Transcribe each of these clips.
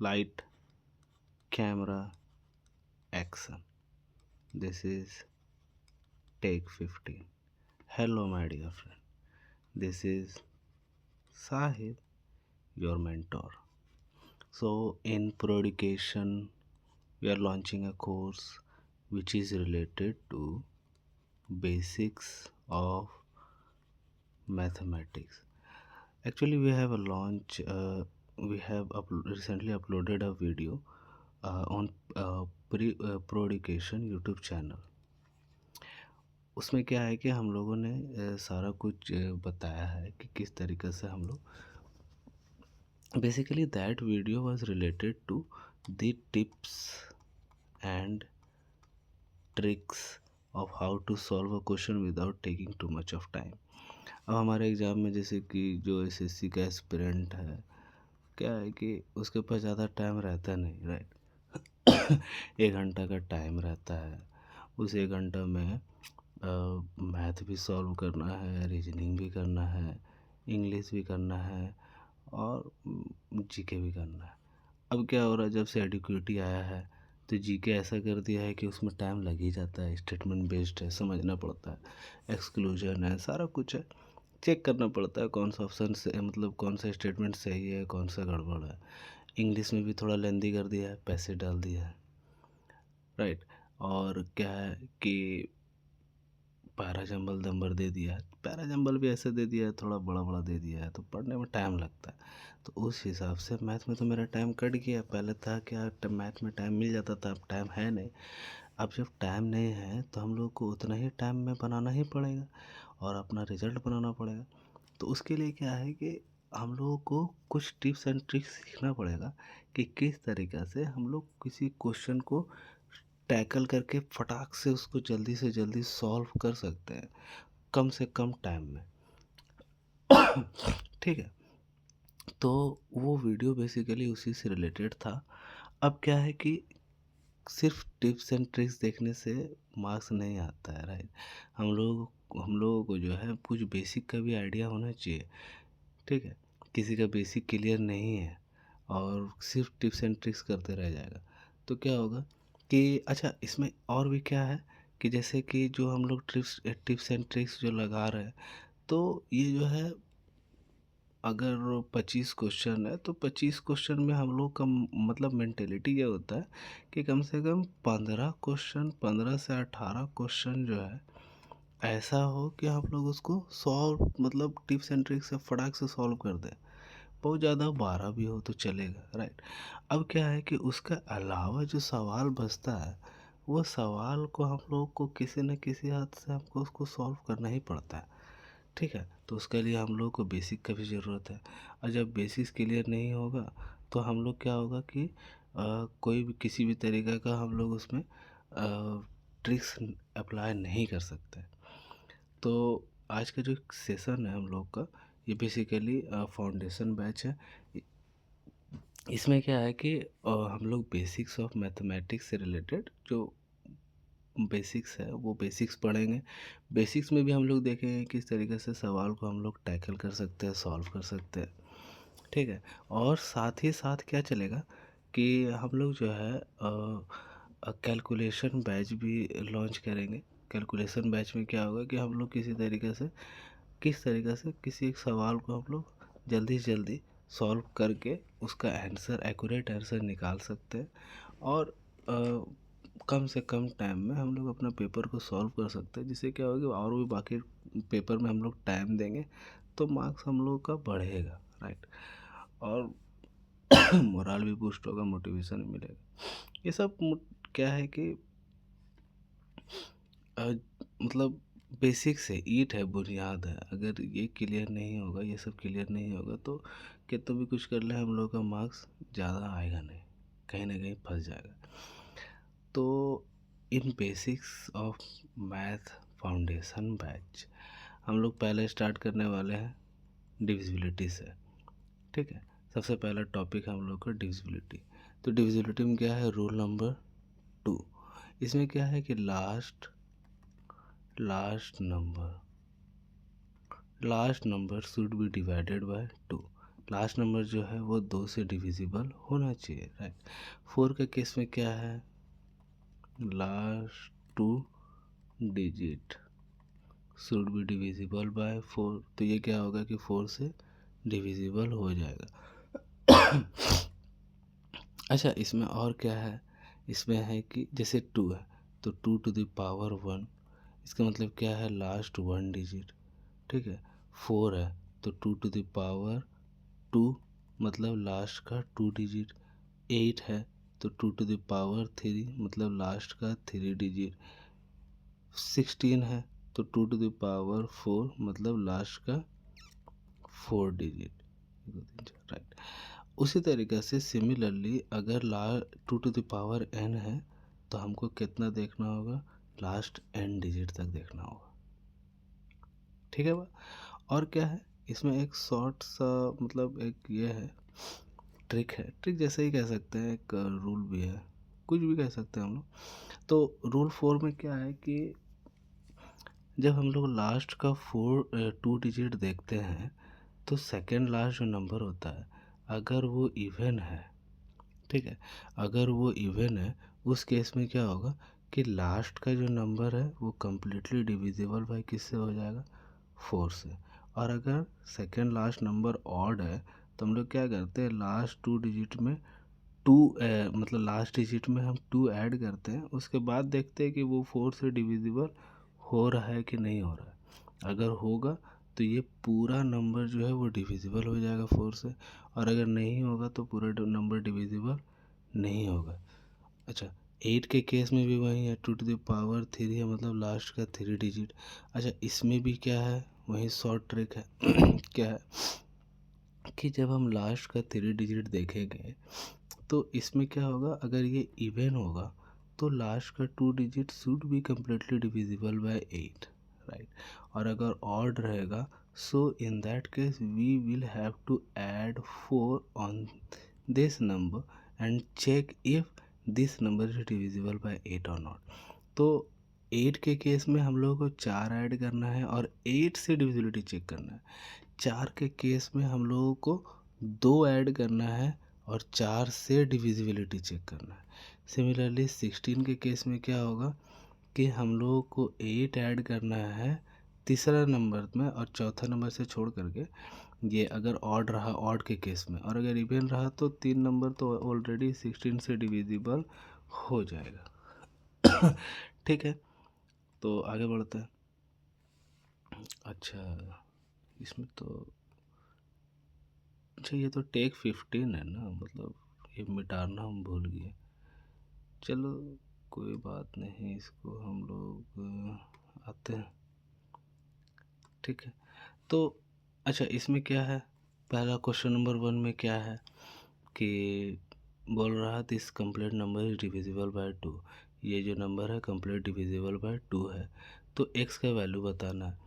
Light, camera, action. This is take 15. Hello, my dear friend. This is Sahib, your mentor. So, in Pro Education, we are launching a course which is related to basics of mathematics. Actually, we have a launch. We have recently uploaded a video on Pro Education YouTube channel. उसमें क्या है कि हम लोगों ने सारा कुछ बताया है कि किस तरीके से हम लोग basically that video was related to the tips and tricks of how to solve a question without taking too much of time. अब हमारे एग्ज़ाम में जैसे कि जो एसएससी का एस्पिरेंट है, क्या है कि उसके पास ज़्यादा टाइम रहता नहीं, राइट. 1 घंटा का टाइम रहता है. उस 1 घंटा में मैथ भी सॉल्व करना है, रीजनिंग भी करना है, इंग्लिश भी करना है और जीके भी करना है. अब क्या हो रहा है, जब से एडिक्विटी आया है तो जीके ऐसा कर दिया है कि उसमें टाइम लग ही जाता है. स्टेटमेंट बेस्ड है, समझना पड़ता है, एक्सक्लूजन है, सारा कुछ है, चेक करना पड़ता है कौन सा ऑप्शन से मतलब कौन सा स्टेटमेंट सही है, कौन सा गड़बड़ है. इंग्लिश में भी थोड़ा लेंदी कर दिया है, पैसे डाल दिया है, राइट. और क्या है कि पैरा जंबल दंबर दे दिया है. पैरा जंबल भी ऐसे दे दिया है, थोड़ा बड़ा बड़ा दे दिया है, तो पढ़ने में टाइम लगता है. तो उस हिसाब से मैथ में तो मेरा टाइम कट गया. पहले था क्या, मैथ में टाइम मिल जाता था, अब टाइम है नहीं. अब जब टाइम नहीं है तो हम लोग को उतना ही टाइम में बनाना ही पड़ेगा और अपना रिजल्ट बनाना पड़ेगा. तो उसके लिए क्या है कि हम लोगों को कुछ टिप्स एंड ट्रिक्स सीखना पड़ेगा कि किस तरीक़े से हम लोग किसी क्वेश्चन को टैकल करके फटाक से उसको जल्दी से जल्दी सॉल्व कर सकते हैं कम से कम टाइम में. ठीक है. तो वो वीडियो बेसिकली उसी से रिलेटेड था. अब क्या है कि सिर्फ टिप्स एंड ट्रिक्स देखने से मार्क्स नहीं आता है, राइट. हम लोगों को जो है कुछ बेसिक का भी आइडिया होना चाहिए. ठीक है. किसी का बेसिक क्लियर नहीं है और सिर्फ टिप्स एंड ट्रिक्स करते रह जाएगा तो क्या होगा कि अच्छा इसमें और भी क्या है कि जैसे कि जो हम लोग टिप्स एंड ट्रिक्स जो लगा रहे हैं, तो ये जो है अगर 25 क्वेश्चन है तो 25 क्वेश्चन में हम लोग का मतलब मेंटेलिटी ये होता है कि कम से कम 15 से 18 क्वेश्चन जो है ऐसा हो कि आप लोग उसको सॉल्व मतलब टिप्स एंड ट्रिक्स से फटाक से सॉल्व कर दें. बहुत ज़्यादा 12 भी हो तो चलेगा, राइट. अब क्या है कि उसका अलावा जो सवाल बचता है, वो सवाल को हम लोग को किसी न किसी हद से हमको उसको सॉल्व करना ही पड़ता है. ठीक है. तो उसके लिए हम लोग को बेसिक का भी ज़रूरत है. और जब बेसिक्स क्लियर नहीं होगा तो हम लोग क्या होगा कि कोई भी किसी भी तरीक़े का हम लोग उसमें ट्रिक्स अप्लाई नहीं कर सकते. तो आज का जो सेशन है हम लोग का, ये बेसिकली फाउंडेशन बैच है. इसमें क्या है कि हम लोग बेसिक्स ऑफ मैथमेटिक्स से रिलेटेड जो बेसिक्स है वो बेसिक्स पढ़ेंगे. बेसिक्स में भी हम लोग देखेंगे किस तरीके से सवाल को हम लोग टैकल कर सकते हैं, सॉल्व कर सकते हैं. ठीक है. और साथ ही साथ क्या चलेगा कि हम लोग जो है कैलकुलेशन बैच भी लॉन्च करेंगे. कैलकुलेशन बैच में क्या होगा कि हम लोग किस तरीके से किसी एक सवाल को हम लोग जल्दी से जल्दी सॉल्व करके उसका आंसर एक्यूरेट आंसर निकाल सकते हैं और कम से कम टाइम में हम लोग अपना पेपर को सॉल्व कर सकते हैं. जिससे क्या होगा और भी बाकी पेपर में हम लोग टाइम देंगे तो मार्क्स हम लोग का बढ़ेगा, राइट. और मोरल भी बूस्ट होगा, मोटिवेशन भी मिलेगा. ये सब क्या है कि मतलब बेसिक्स है, ईट है, बुनियाद है. अगर ये क्लियर नहीं होगा, ये सब क्लियर नहीं होगा तो कितना भी कुछ कर ले हम लोग का मार्क्स ज़्यादा आएगा नहीं, कहीं ना कहीं फंस जाएगा. तो इन basics of math foundation batch हम लोग पहले स्टार्ट करने वाले हैं डिविजिबिलिटी से. ठीक है. सबसे पहला टॉपिक हम लोग का डिविजिबिलिटी. तो डिविजिबिलिटी में क्या है, रूल नंबर 2. इसमें क्या है कि last number should be divided by 2. Last number जो है वो 2 से डिविजिबल होना चाहिए, राइट। 4 के केस में क्या है, last 2 digit should B divisible by 4, तो ये क्या होगा कि 4 से डिविजिबल हो जाएगा। अच्छा, इसमें और क्या है, इसमें है कि जैसे 2 है तो 2 टू द पावर 1, इसका मतलब क्या है, लास्ट 1 डिजिट, ठीक है। 4 है तो 2 टू द पावर 2 मतलब लास्ट का 2 डिजिट। 8 है तो 2 टू द पावर 3 मतलब लास्ट का 3 डिजिट। 16 है तो 2 टू द पावर 4 मतलब लास्ट का 4 डिजिट, राइट। उसी तरीके से सिमिलरली अगर 2 टू द पावर n है तो हमको कितना देखना होगा, लास्ट n डिजिट तक देखना होगा, ठीक है। और क्या है इसमें, एक शॉर्ट सा मतलब एक ये है, ट्रिक है, ट्रिक जैसे ही कह सकते हैं, एक रूल भी है, कुछ भी कह सकते हैं हम लोग। तो रूल 4 में क्या है कि जब हम लोग लास्ट का 2 डिजिट देखते हैं तो सेकेंड लास्ट जो नंबर होता है अगर वो इवन है, ठीक है, अगर वो इवन है उस केस में क्या होगा कि लास्ट का जो नंबर है वो कम्प्लीटली डिविजिबल बाय किससे हो जाएगा, 4 से। और अगर सेकेंड लास्ट नंबर ऑड है तो हम लोग क्या करते हैं, लास्ट 2 डिजिट में 2 मतलब लास्ट डिजिट में हम 2 ऐड करते हैं, उसके बाद देखते हैं कि वो 4 से डिविजिबल हो रहा है कि नहीं हो रहा है। अगर होगा तो ये पूरा नंबर जो है वो डिविजिबल हो जाएगा 4 से, और अगर नहीं होगा तो पूरा नंबर डिविजिबल नहीं होगा। अच्छा, 8 के केस में भी वही है, 2 टू द पावर 3 है मतलब लास्ट का 3 डिजिट। अच्छा, इसमें भी क्या है, वही शॉर्ट ट्रिक है। क्या है कि जब हम लास्ट का 3 डिजिट देखेंगे तो इसमें क्या होगा, अगर ये इवन होगा तो लास्ट का 2 digit should be completely divisible by 8, right. और अगर ऑड रहेगा so in that case we will have to add 4 on this number and check if this number is divisible by 8 और नॉट। तो 8 के case में हम लोगों को 4 ऐड करना है और 8 से डिविजिबिलिटी चेक करना है। 4 के केस में हम लोगों को 2 ऐड करना है और 4 से डिविजिबिलिटी चेक करना है। सिमिलरली 16 के केस में क्या होगा कि हम लोगों को 8 ऐड करना है तीसरा नंबर में और चौथा नंबर से छोड़ करके, ये अगर ऑड रहा ऑड के केस में, और अगर इवन रहा तो 3 नंबर तो ऑलरेडी 16 से डिविजिबल हो जाएगा। ठीक है, तो आगे बढ़ते हैं। अच्छा, इसमें तो अच्छा, ये तो टेक 15 है ना, मतलब ये मिटाना हम भूल गए। चलो कोई बात नहीं, इसको हम लोग आते हैं, ठीक है। तो अच्छा, इसमें क्या है, पहला क्वेश्चन नंबर 1 में क्या है कि बोल रहा है this complete number is divisible by 2, ये जो नंबर है कंप्लीट डिविजिबल बाय 2 है, तो x का वैल्यू बताना है।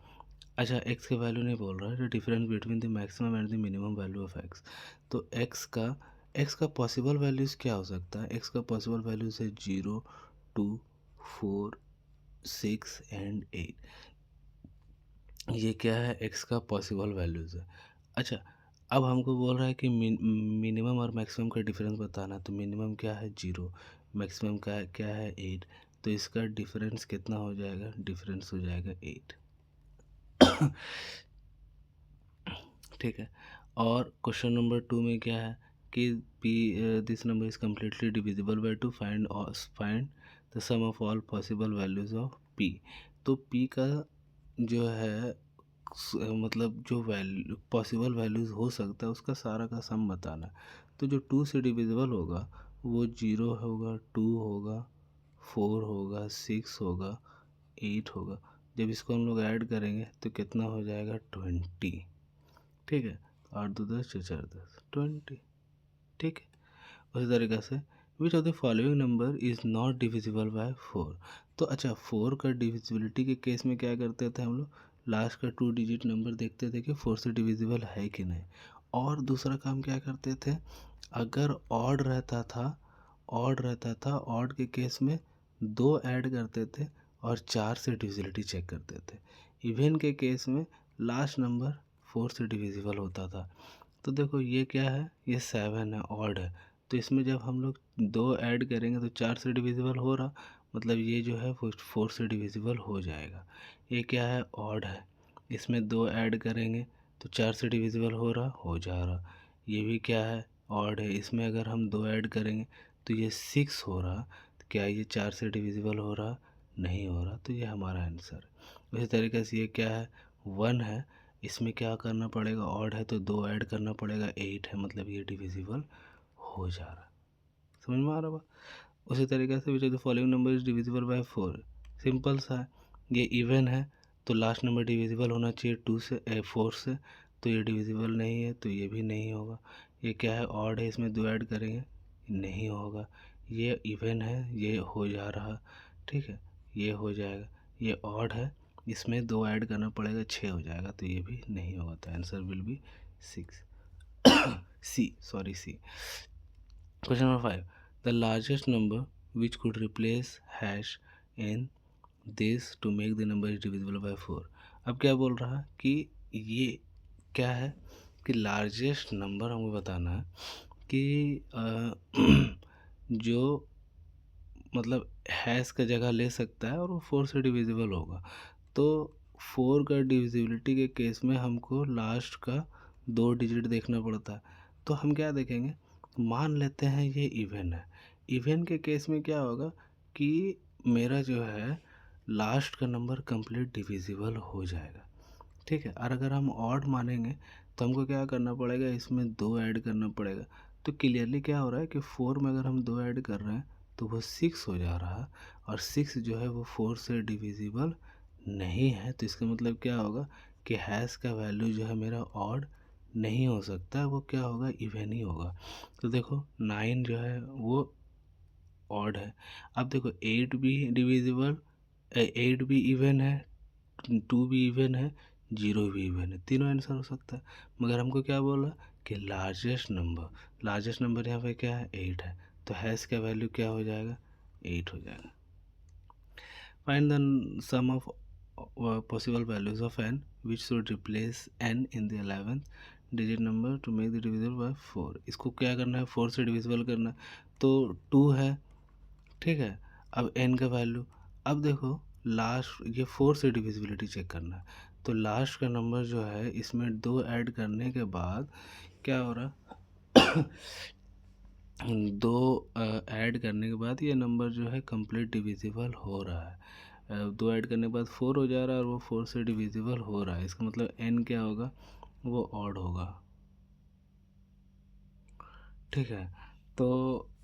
अच्छा, x का वैल्यू नहीं बोल रहा है, difference between the maximum and the minimum value of x। तो x का पॉसिबल वैल्यूज़ क्या हो सकता है, x का पॉसिबल वैल्यूज़ है 0, 2, 4, 6 एंड 8। ये क्या है, x का पॉसिबल वैल्यूज़ है। अच्छा, अब हमको बोल रहा है कि मिनिमम और मैक्सिमम का डिफरेंस बताना, तो मिनिमम क्या है 0, मैक्सिमम का क्या है 8, तो इसका डिफरेंस कितना हो जाएगा, डिफरेंस हो जाएगा 8। ठीक है। और क्वेश्चन नंबर 2 में क्या है कि this number is completely divisible by 2, find the sum of all possible values of p। तो p का जो है मतलब जो वैल्यू पॉसिबल वैल्यूज हो सकता है उसका सारा का सम बताना है। तो जो 2 से डिविजिबल होगा वो 0 होगा, 2 होगा, 4 होगा, 6 होगा, 8 होगा। जब इसको हम लोग ऐड करेंगे तो कितना हो जाएगा, 20, ठीक है। 8 2 10 6 4 10 20, ठीक है। उसी तरीके से विच of the following number is not divisible by 4। तो अच्छा, 4 का डिविजिबिलिटी के केस में क्या करते थे हम लोग, लास्ट का 2 डिजिट नंबर देखते थे कि 4 से डिविजिबल है कि नहीं। और दूसरा काम क्या करते थे, अगर ऑड रहता था ऑड के केस में 2 ऐड करते थे और 4 से डिविजिबिलिटी चेक करते थे। इवन के केस में लास्ट नंबर 4 से डिविजिबल होता था। तो देखो ये क्या है, ये 7 है, ऑड है। तो इसमें जब हम लोग 2 ऐड करेंगे तो 4 से डिविजिबल हो रहा, मतलब ये जो है वो 4 से डिविजिबल हो जाएगा। ये क्या है, ऑड है। इसमें 2 ऐड करेंगे तो 4 से डिविजिबल हो रहा, हो जा रहा। ये भी क्या है, ऑड है। इसमें अगर हम 2 ऐड करेंगे तो ये 6 हो रहा। तो क्या ये 4 से डिविजिबल हो रहा, नहीं हो रहा। तो ये हमारा आंसर है। उसी तरीके से ये क्या है, 1 है। इसमें क्या करना पड़ेगा, ऑड है तो 2 ऐड करना पड़ेगा, 8 है, मतलब ये डिविजिबल हो जा रहा। समझ में आ रहा बात। उसी तरीके से विच of the following number is divisible by 4। Simple सा है, ये इवन है तो लास्ट नंबर डिविजिबल होना चाहिए 2 से 4 से, तो ये डिविजिबल नहीं है तो ये भी नहीं होगा। ये क्या है, ऑड है, इसमें 2 ऐड करेंगे नहीं होगा। ये इवन है, ये हो जा रहा, ठीक है, ये हो जाएगा। ये ऑड है, इसमें 2 ऐड करना पड़ेगा, 6 हो जाएगा, तो ये भी नहीं होगा। तो answer will be 6। C. Question number 5. The largest number which could replace hash in this to make the number is divisible by 4. अब क्या बोल रहा है कि ये क्या है कि लार्जेस्ट नंबर हमें बताना है कि जो मतलब हैश का जगह ले सकता है और वो 4 से डिविजिबल होगा। तो 4 का डिविजिबिलिटी के केस में हमको लास्ट का 2 डिजिट देखना पड़ता है। तो हम क्या देखेंगे, मान लेते हैं ये इवन है। इवन के केस में क्या होगा कि मेरा जो है लास्ट का नंबर कंप्लीट डिविजिबल हो जाएगा, ठीक है। और अगर हम ऑड मानेंगे तो हमको क्या करना पड़ेगा, इसमें 2 ऐड करना पड़ेगा। तो क्लियरली क्या हो रहा है कि 4 में अगर हम 2 ऐड कर रहे हैं तो वो 6 हो जा रहा है, और 6 जो है वो 4 से डिविजिबल नहीं है। तो इसका मतलब क्या होगा कि हैश का वैल्यू जो है मेरा ऑड नहीं हो सकता है, वो क्या होगा, इवन ही होगा। तो देखो 9 जो है वो ऑड है। अब देखो 8 भी डिविजिबल, 8 भी इवन है, 2 भी इवन है, 0 भी इवन है, तीनों आंसर हो सकता है। मगर हमको क्या बोला कि लार्जेस्ट नंबर यहाँ पे क्या है, 8 है। तो हैश का वैल्यू क्या हो जाएगा, 8 हो जाएगा। Find the sum of possible values of n which should replace n in the 11th digit number to make the divisible by 4। इसको क्या करना है, 4 से डिविजिबल करना है। तो 2 है, ठीक है। अब n का वैल्यू, अब देखो लास्ट ये 4 से डिविजिबिलिटी चेक करना है। तो लास्ट का नंबर जो है इसमें 2 ऐड करने के बाद क्या हो रहा 2 ऐड करने के बाद ये नंबर जो है कंप्लीट डिविजिबल हो रहा है। 2 ऐड करने के बाद 4 हो जा रहा है और वो 4 से डिविजिबल हो रहा है। इसका मतलब n क्या होगा, वो ऑड होगा, ठीक है। तो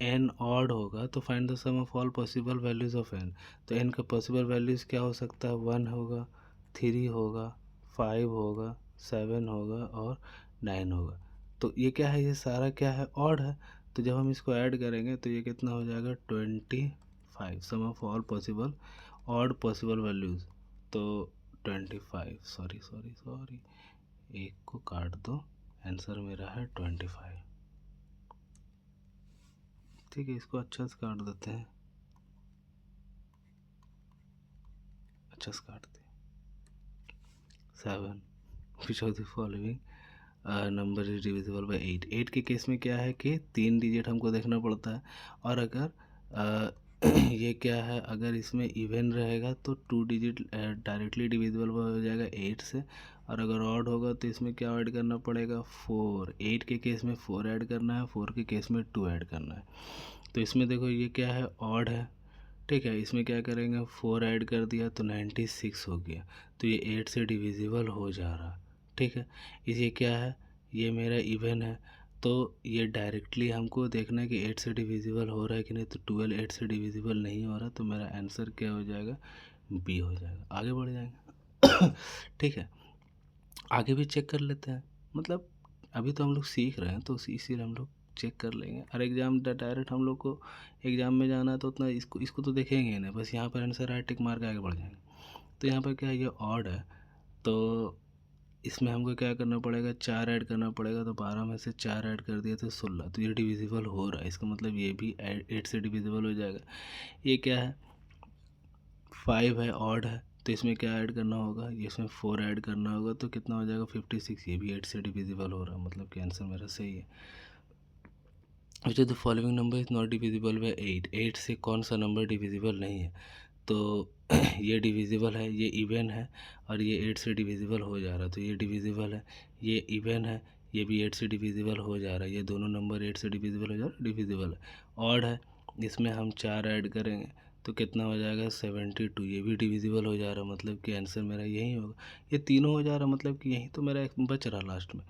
n ऑड होगा तो find the sum of all possible values of n। तो n का पॉसिबल वैल्यूज क्या हो सकता है, 1 होगा, 3 होगा, 5 होगा, 7 होगा और 9 होगा। तो ये क्या है, ये सारा क्या है, ऑड है। तो जब हम इसको ऐड करेंगे तो ये कितना हो जाएगा, 25। Sum of all possible odd possible values, तो 25, सॉरी एक को काट दो, आंसर मेरा है 25, ठीक है। इसको अच्छा से काट देते हैं, अच्छा से काट दें। 7 विच of the following number is divisible by 8। 8 के केस में क्या है कि 3 डिजिट हमको देखना पड़ता है। और अगर ये क्या है, अगर इसमें इवन रहेगा तो 2 डिजिट डायरेक्टली डिविजिबल हो जाएगा 8 से। और अगर ऑड होगा तो इसमें क्या ऐड करना पड़ेगा, 4। 8 के केस में 4 ऐड करना है, 4 के केस में 2 ऐड करना है। तो इसमें देखो ये क्या है, ऑड है, ठीक है। इसमें क्या करेंगे, 4 ऐड कर दिया तो 96 हो गया। तो ये 8 से डिविजिबल हो जा रहा, ठीक है। ये क्या है, ये मेरा इवन है। तो ये डायरेक्टली हमको देखना है कि 8 से डिविजिबल हो रहा है कि नहीं। तो 12 8 से डिविजिबल नहीं हो रहा, तो मेरा आंसर क्या हो जाएगा, बी हो जाएगा। आगे बढ़ जाएंगे ठीक है। आगे भी चेक कर लेते हैं, मतलब अभी तो हम लोग सीख रहे हैं तो इसीलिए हम लोग चेक कर लेंगे। और एग्ज़ाम डायरेक्ट हम लोग को एग्ज़ाम में जाना है तो उतना इसको इसको तो देखेंगे ही नहीं, बस यहाँ पर आंसर है, टिक मार के आगे बढ़ जाएंगे। तो यहाँ पर क्या है, ये ऑड है। तो इसमें हमको क्या करना पड़ेगा, 4 ऐड करना पड़ेगा। तो 12 में से 4 ऐड कर दिया तो 16। तो ये डिविजिबल हो रहा है, इसका मतलब ये भी 8 से डिविजिबल हो जाएगा। ये क्या है, 5 है, ऑड है। तो इसमें क्या ऐड करना होगा, ये इसमें 4 ऐड करना होगा, तो कितना हो जाएगा 56। ये भी 8 से डिविजिबल हो रहा है, मतलब कि आंसर मेरा सही है। विच of the following number is not divisible by 8। 8 से कौन सा नंबर डिविजिबल नहीं है? तो ये डिविजिबल है, ये इवन है, और ये 8 से डिविजिबल हो जा रहा है, तो ये डिविजिबल है। ये इवन है, ये भी 8 से डिविजिबल हो जा रहा है, ये दोनों नंबर 8 से डिविजिबल हो जा रहा है, डिविजिबल है। ऑड है, इसमें हम 4 ऐड करेंगे तो कितना हो जाएगा 72। ये भी डिविजिबल हो जा रहा है, मतलब कि आंसर मेरा यही होगा। ये तीनों हो जा रहा है, मतलब कि यही तो मेरा एक बच रहा लास्ट में।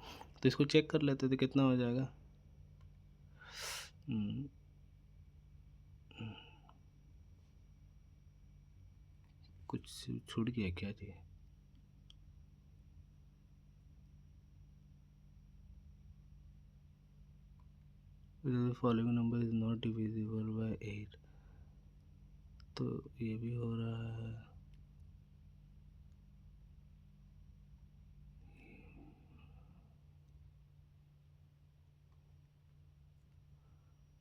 तो इसको चेक कर लेते तो कितना हो जाएगा। हम्म, कुछ छूट गया क्या जी? Following number is not divisible by 8, तो ये भी हो रहा है।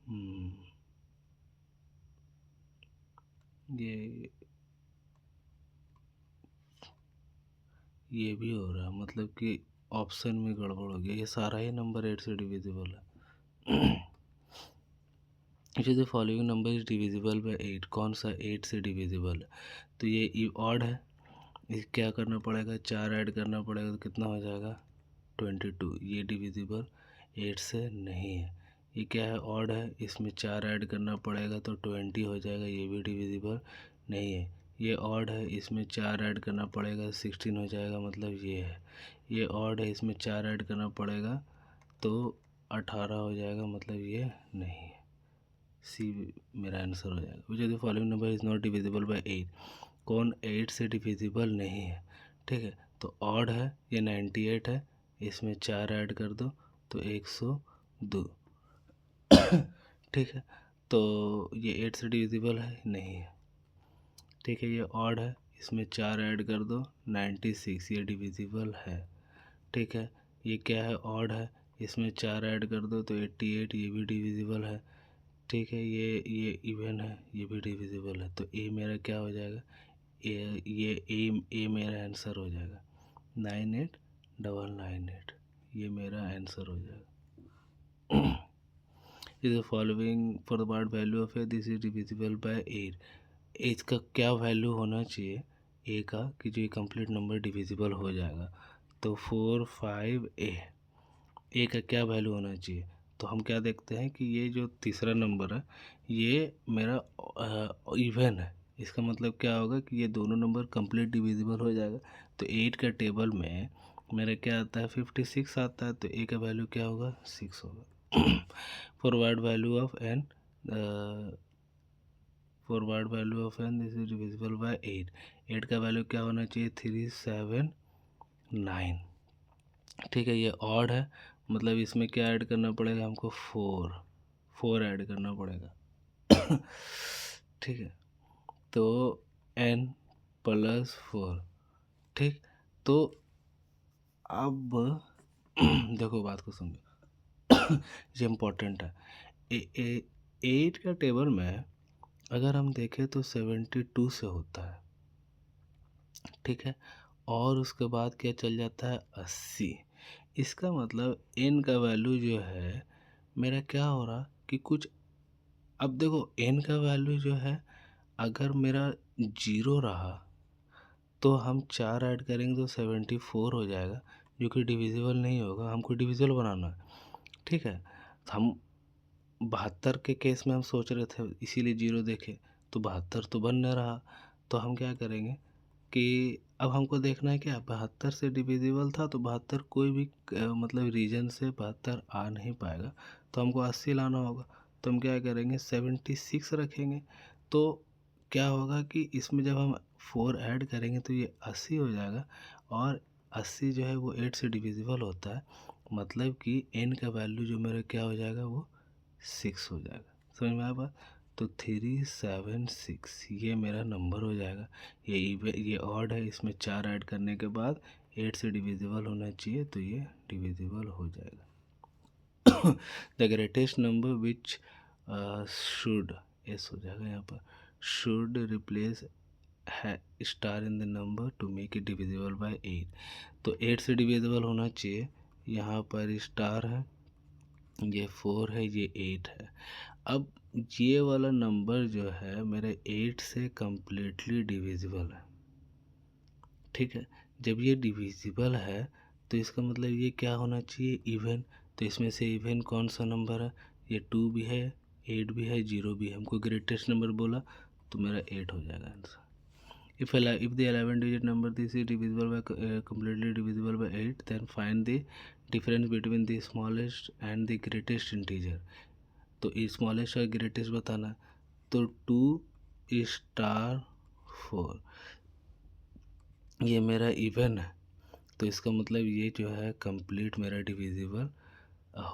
हम्म, ये भी हो रहा है, मतलब कि ऑप्शन में गड़बड़ हो गया, ये सारा ही नंबर 8 से डिविजिबल है। जो following number is divisible by 8, कौन सा 8 से डिविजिबल है? तो ये ऑड है, इस क्या करना पड़ेगा, 4 ऐड करना पड़ेगा, तो कितना हो जाएगा 22। ये डिविजिबल 8 से नहीं है। ये क्या है, ऑड है, इसमें 4 ऐड करना पड़ेगा तो 20 हो जाएगा, ये भी डिविजिबल नहीं है। ये ऑड है, इसमें 4 ऐड करना पड़ेगा 16 हो जाएगा, मतलब ये है। ये ऑड है, इसमें 4 ऐड करना पड़ेगा तो 18 हो जाएगा, मतलब ये नहीं है। सी मेरा आंसर हो जाएगा। विच of the following number is not divisible by 8, कौन 8 से डिविजिबल नहीं है? ठीक है, तो ऑड है, ये 98 है, इसमें 4 ऐड कर दो तो 102। ठीक है, तो ये 8 से डिविजिबल है नहीं है। ठीक है, ये ऑड है, इसमें 4 ऐड कर दो 96, ये डिविजिबल है। ठीक है, ये क्या है, ऑड है, इसमें 4 ऐड कर दो तो 88, ये भी डिविजिबल है। ठीक है, ये इवन है, ये भी डिविजिबल है, तो ए मेरा क्या हो जाएगा, ए मेरा आंसर हो जाएगा 98998, ये मेरा आंसर हो जाएगा। Is the following for the part value of A, this is divisible by 8। इसका क्या वैल्यू होना चाहिए ए का कि जो कंप्लीट नंबर डिविजिबल हो जाएगा? तो 4 5 ए का क्या वैल्यू होना चाहिए? तो हम क्या देखते हैं कि ये जो तीसरा नंबर है ये मेरा इवन है, इसका मतलब क्या होगा कि ये दोनों नंबर कंप्लीट डिविजिबल हो जाएगा। तो 8 का टेबल में मेरा क्या आता है 56 आता है, तो ए का वैल्यू क्या होगा 6 होगा। Forward value of N, forward value of N this is divisible by 8। 8 का वैल्यू क्या होना चाहिए 379। ठीक है, ये ऑड है, मतलब इसमें क्या ऐड करना पड़ेगा हमको 4 ऐड करना पड़ेगा। ठीक है, तो n+4। ठीक, तो अब देखो बात को समझो। ये इम्पोर्टेंट है। 8 का टेबल में अगर हम देखें तो 72 से होता है। ठीक है, और उसके बाद क्या चल जाता है 80। इसका मतलब n का वैल्यू जो है मेरा क्या हो रहा कि कुछ, अब देखो n का वैल्यू जो है अगर मेरा 0 रहा तो हम 4 ऐड करेंगे तो 74 हो जाएगा, जो कि डिविजिबल नहीं होगा, हमको डिविजिबल बनाना है। ठीक है, तो हम 72 के केस में हम सोच रहे थे इसीलिए 0 देखे, तो 72 तो बन नहीं रहा। तो हम क्या करेंगे कि अब हमको देखना है कि 72 से डिविजिबल था, तो 72 कोई भी मतलब रीजन से 72 आ नहीं पाएगा, तो हमको 80 लाना होगा। तो हम क्या करेंगे 76 रखेंगे, तो क्या होगा कि इसमें जब हम 4 ऐड करेंगे तो ये 80 हो जाएगा, और 80 जो है वो 8 से डिविजिबल होता है, मतलब कि n का वैल्यू जो मेरा क्या हो जाएगा वो 6 हो जाएगा। समझ में आया बात? तो 376 ये मेरा नंबर हो जाएगा। ये ऑड है, इसमें 4 ऐड करने के बाद 8 से डिविजिबल होना चाहिए, तो ये डिविजिबल हो जाएगा। The greatest number which should, S हो जाएगा यहाँ पर, शुड रिप्लेस है star in the number to make it divisible by 8। तो 8 से डिविजिबल होना चाहिए। यहाँ पर स्टार है, ये 4 है, ये 8 है। अब ये वाला नंबर जो है मेरे 8 से कम्प्लीटली डिविजिबल है। ठीक है, जब ये डिविजिबल है तो इसका मतलब ये क्या होना चाहिए, इवन। तो इसमें से इवन कौन सा नंबर है, ये 2 भी है, 8 भी है, 0 भी है। हमको ग्रेटेस्ट नंबर बोला तो मेरा 8 हो जाएगा answer. If the 11 digit number this is divisible by completely divisible by 8, then find the difference between the smallest and the greatest integer। तो स्मॉलेस्ट और ग्रेटेस्ट बताना। तो 2 स्टार 4 ये मेरा इवन है, तो इसका मतलब ये जो है कंप्लीट मेरा डिविजिबल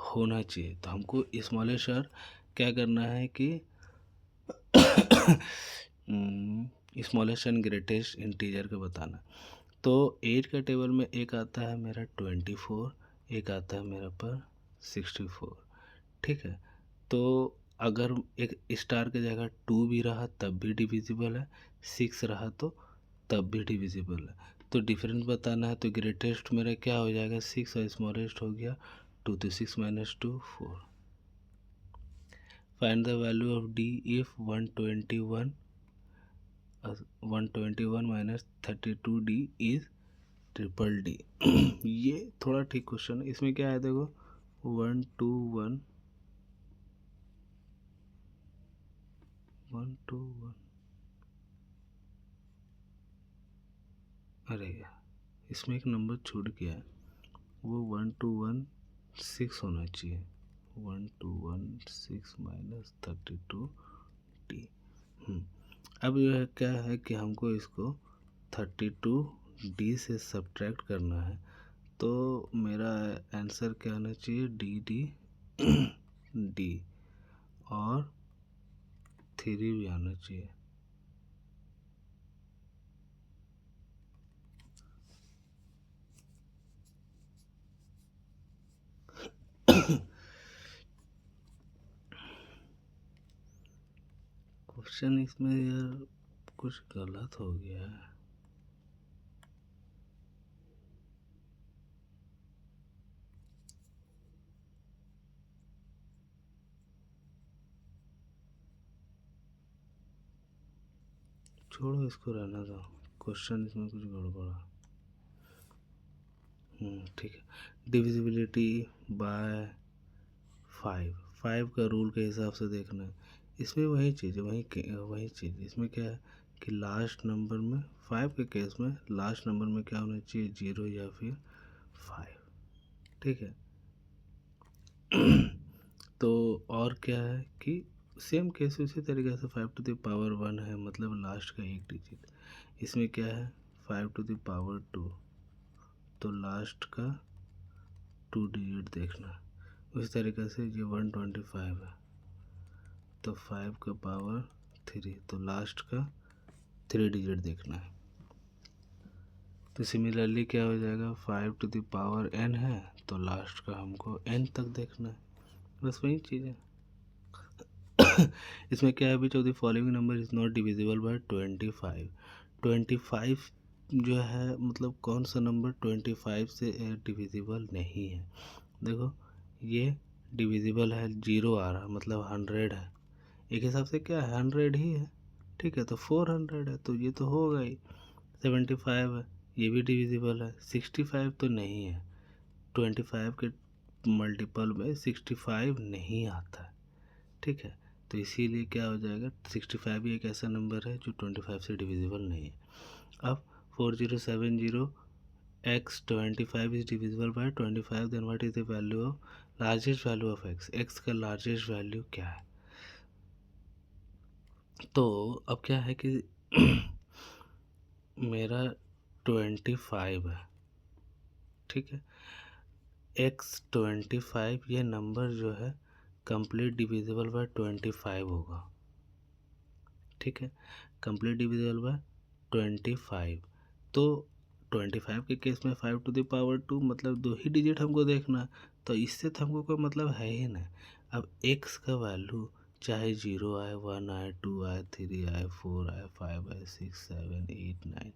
होना चाहिए। तो हमको स्मॉलेस्ट और क्या करना है कि स्मॉलेस्ट एंड ग्रेटेस्ट इंटीजर का बताना। तो 8 का टेबल में एक आता है मेरा 24, एक आता है मेरा पर 64। ठीक है, तो अगर एक स्टार की जगह 2 भी रहा तब भी डिविजिबल है, 6 रहा तो तब भी डिविजिबल है। तो डिफरेंस बताना है, तो ग्रेटेस्ट मेरा क्या हो जाएगा 6 और स्मॉलेस्ट हो गया 2, तो 6 - 2 4। Find the value of D if 121 -32D is triple D. ये थोड़ा ठीक क्वेश्चन है। इसमें क्या है देखो, 121 121, अरे यार इसमें एक नंबर छूट गया है, वो 1216 होना चाहिए। 1216 - 32D। अब यह क्या है कि हमको इसको 32D से सब्ट्रैक्ट करना है। तो मेरा आंसर क्या आना चाहिए, डी और 3 भी आना चाहिए। क्वेश्चन इसमें यार कुछ गलत हो गया है। छोड़ो इसको, रहना दो, क्वेश्चन इसमें कुछ गड़बड़ा। ठीक है, डिविजिबिलिटी बाय 5 का रूल के हिसाब से देखना है। इसमें वही चीज़ वही चीज़ इसमें क्या है कि लास्ट नंबर में 5 के केस में लास्ट नंबर में क्या होना चाहिए, 0 या फिर 5। ठीक है। तो और क्या है कि सेम केस उसी तरीके से 5 टू द पावर 1 है, मतलब लास्ट का एक डिजिट। इसमें क्या है 5 टू द पावर 2, तो लास्ट का 2 डिजिट देखना। उसी तरीके से ये 125 है, तो 5 का पावर 3, तो लास्ट का 3 डिजिट देखना है। तो सिमिलरली क्या हो जाएगा, 5 टू द पावर n है, तो लास्ट का हमको n तक देखना है। बस वही चीज़ है। इसमें क्या है, विच of the following number is not divisible by 25। 25 जो है मतलब कौन सा नंबर 25 से डिविजिबल नहीं है। देखो ये डिविजिबल है, 0 आ रहा मतलब 100 है, एक हिसाब से क्या है 100 ही है। ठीक है, तो 400 है, तो ये तो होगा ही। 75 है, ये भी डिविजिबल है। 65 तो नहीं है, 25 के मल्टीपल में 65 नहीं आता है। ठीक है, तो इसीलिए क्या हो जाएगा, 65 भी एक ऐसा नंबर है जो 25 से डिविजिबल नहीं है। अब 4070 x 25 is divisible by 25, then what is the value of largest value of x। x का लार्जेस्ट वैल्यू क्या है। तो अब क्या है कि मेरा 25 है। ठीक है, x 25 ये नंबर जो है कंप्लीट डिविजिबल बाय 25 होगा। ठीक है, कंप्लीट डिविजिबल बाय 25। तो 25 के केस में 5 टू द पावर 2 मतलब 2 ही डिजिट हमको देखना है, तो इससे तो हमको कोई मतलब है ही नहीं। अब x का वैल्यू चाहे 0 आए, 1 आए, 2 आए, 3 आए, 4 आए, 5 आए, 6, 7, 8, 9,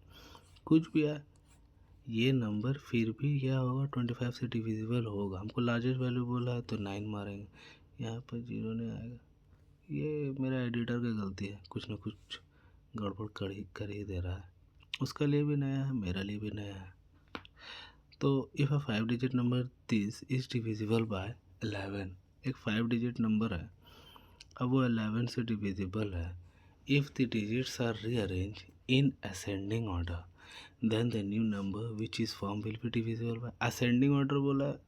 कुछ भी आए, ये नंबर फिर भी क्या होगा, 25 से डिविजिबल होगा। हमको लार्जेस्ट वैल्यू बोला है तो 9 मारेंगे, यहाँ पर 0 नहीं आएगा। ये मेरा एडिटर की गलती है, कुछ ना कुछ गड़बड़ कर ही दे रहा है। उसका लिए भी नया है, मेरा लिए भी नया है। तो if a 5 digit number this is divisible by 11, एक 5 डिजिट नंबर है, अब वो 11 से डिविजिबल है। If the digits are rearrange in ascending order then the new number which is form will be divisible by. Ascending order बोला है,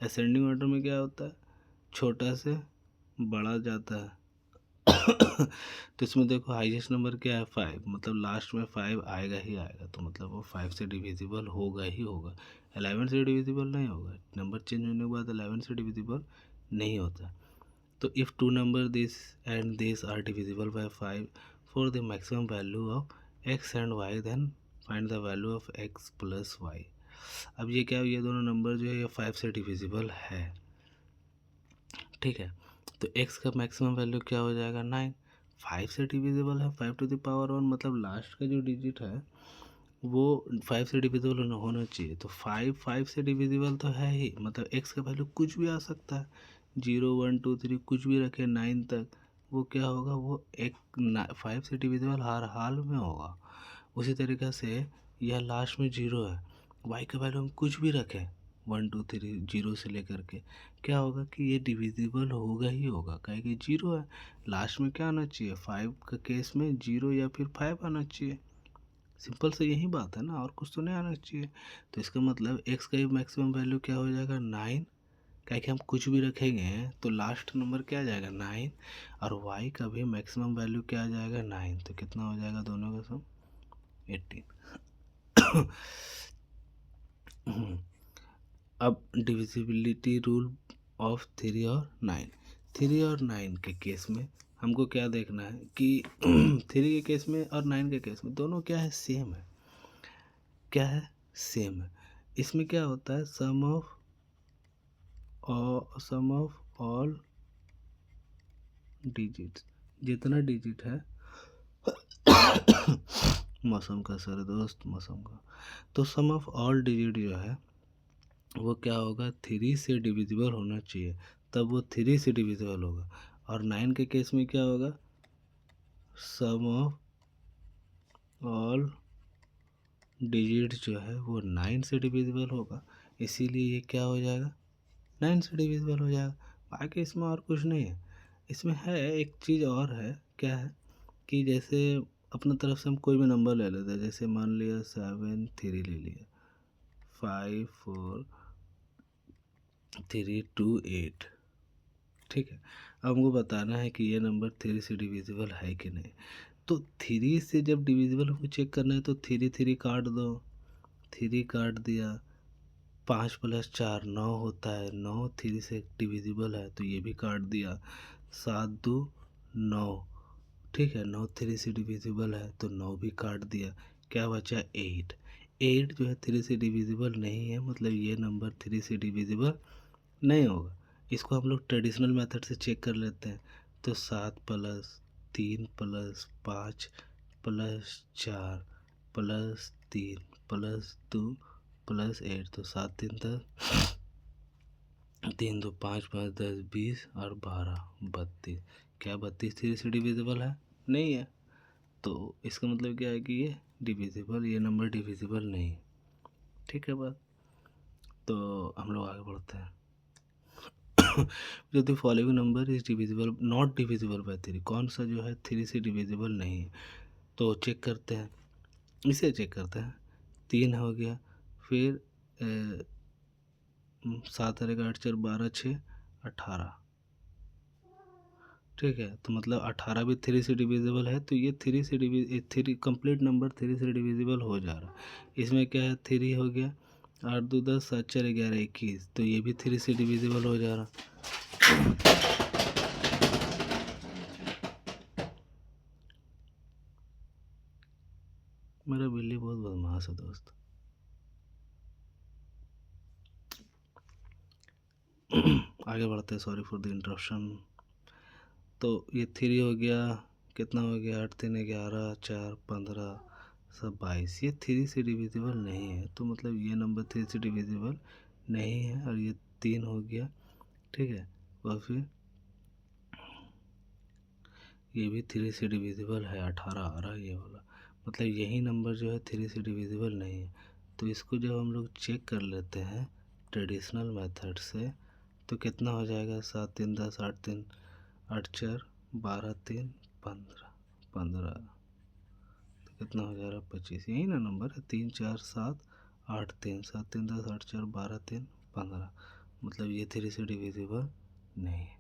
ascending order में क्या होता है, छोटा से बड़ा जाता है। तो इसमें देखो हाईएस्ट नंबर क्या है, 5, मतलब लास्ट में 5 आएगा ही आएगा, तो मतलब वो 5 से डिविजिबल होगा ही होगा। 11 से डिविजिबल नहीं होगा, नंबर चेंज होने के बाद 11 से डिविजिबल नहीं होता। तो if two number this and this are divisible by 5 for the maximum value of x and y, then find the value of x plus y। अब ये क्या, ये दोनों नंबर जो है ये 5 से डिविजिबल है, ठीक है। तो x का मैक्सिमम वैल्यू क्या हो जाएगा, 9। 5 से डिविजिबल है, 5 टू द पावर 1, मतलब लास्ट का जो डिजिट है वो 5 से डिविजिबल होना चाहिए। तो 5 से डिविजिबल तो है ही, मतलब x का वैल्यू कुछ भी आ सकता है, 0, 1, 2, 3 कुछ भी रखे 9 तक, वो क्या होगा, वो एक 5 से डिविजिबल हर हाल में होगा। उसी तरीके से यह लास्ट में 0 है, y का वैल्यू हम कुछ भी रखें 1, 2, 3 0 से लेकर के, क्या होगा कि ये डिविजिबल होगा ही होगा, काहे कि 0 है। लास्ट में क्या आना चाहिए, 5 का केस में 0 या फिर 5 आना चाहिए। सिंपल से यही बात है ना, और कुछ तो नहीं आना चाहिए। तो इसका मतलब x का भी मैक्सिमम वैल्यू क्या हो जाएगा, 9, क्या कि हम कुछ भी रखेंगे तो लास्ट नंबर क्या आ जाएगा, 9, और y का भी मैक्सिमम वैल्यू क्या आ जाएगा, 9, तो कितना हो जाएगा दोनों का सम, 18। अब डिविजिबिलिटी रूल ऑफ 3 और 9, 3 और 9 के केस में हमको क्या देखना है कि 3 के केस में और 9 के केस में दोनों क्या है, सेम है। क्या है, सेम है। इसमें क्या होता है, सम ऑफ ऑल डिजिट्स, जितना डिजिट है मौसम का सर दोस्त, मौसम का, तो सम ऑफ ऑल डिजिट जो है वो क्या होगा, 3 से डिविजिबल होना चाहिए, तब वो 3 से डिविजिबल होगा। और 9 के केस में क्या होगा, सम ऑफ ऑल डिजिट जो है वो 9 से डिविजिबल होगा, इसीलिए ये क्या हो जाएगा, 9 से डिविजिबल हो जाएगा। बाकी इसमें और कुछ नहीं है। इसमें है एक चीज़ और है, क्या है कि जैसे अपने तरफ से हम कोई भी नंबर ले लेते हैं, जैसे मान लिया 7, 3 ले लिया, 5, 4, 3, 2, 8, ठीक है। अब हमको बताना है कि ये नंबर 3 से डिविजिबल है कि नहीं। तो 3 से जब डिविजिबल हमको चेक करना है तो 3, 3 काट दो, 3 काट दिया, 5 + 4 9 होता है, 9 3 से डिविजिबल है तो ये भी काट दिया, 7, 2, 9, ठीक है। 9 3 से डिविजिबल है तो 9 भी काट दिया, क्या बचा, 8। 8 जो है 3 से डिविजिबल नहीं है, मतलब ये नंबर 3 से डिविजिबल नहीं होगा। इसको हम लोग ट्रेडिशनल मेथड से चेक कर लेते हैं। तो 7 + 3 + 5 + 4 + 3 + 2 + 8, तो 7 3 10, 3 2 5 5 10 20 और 12 32। क्या 32 3 से डिविजिबल है, नहीं है। तो इसका मतलब क्या है कि ये नंबर डिविजिबल नहीं है, ठीक है बात। तो हम लोग आगे बढ़ते हैं। जो the following number is divisible not divisible by 3, कौन सा जो है 3 से डिविजिबल नहीं है, तो चेक करते हैं, इसे चेक करते हैं। 3 हो गया, फिर 7 और 8 4 12 6 18, ठीक है। तो मतलब 18 भी 3 से डिविजिबल है, तो ये 3 कंप्लीट नंबर 3 से डिविजिबल हो जा रहा है। इसमें क्या है, 3 हो गया, 8 2 10 7 4 11 21, तो ये भी 3 से डिविजिबल हो जा रहा। मेरा बिल्ली बहुत बदमाश है दोस्त। आगे बढ़ते हैं, सॉरी फॉर द इंटरप्शन। तो ये 3 हो गया, कितना हो गया, 8 3 11 4 15 सब 22, ये 3 से डिविजिबल नहीं है। तो मतलब ये नंबर 3 से डिविजिबल नहीं है। और ये 3 हो गया, ठीक है। और फिर ये भी 3 से डिविजिबल है, 18 आ रहा है ये वाला। मतलब यही नंबर जो है 3 से डिविजिबल नहीं है। तो इसको जब हम लोग चेक कर लेते हैं ट्रेडिशनल मेथड से, तो कितना हो जाएगा, 7 3 10 8 3 8 4 12 3 15 15, तो कितना हो जा रहा है, 25। यही ना नंबर है, 3 4 7 8 3 7 3 10 8 4 12 3 15। मतलब ये 3 से डिविजिबल नहीं है,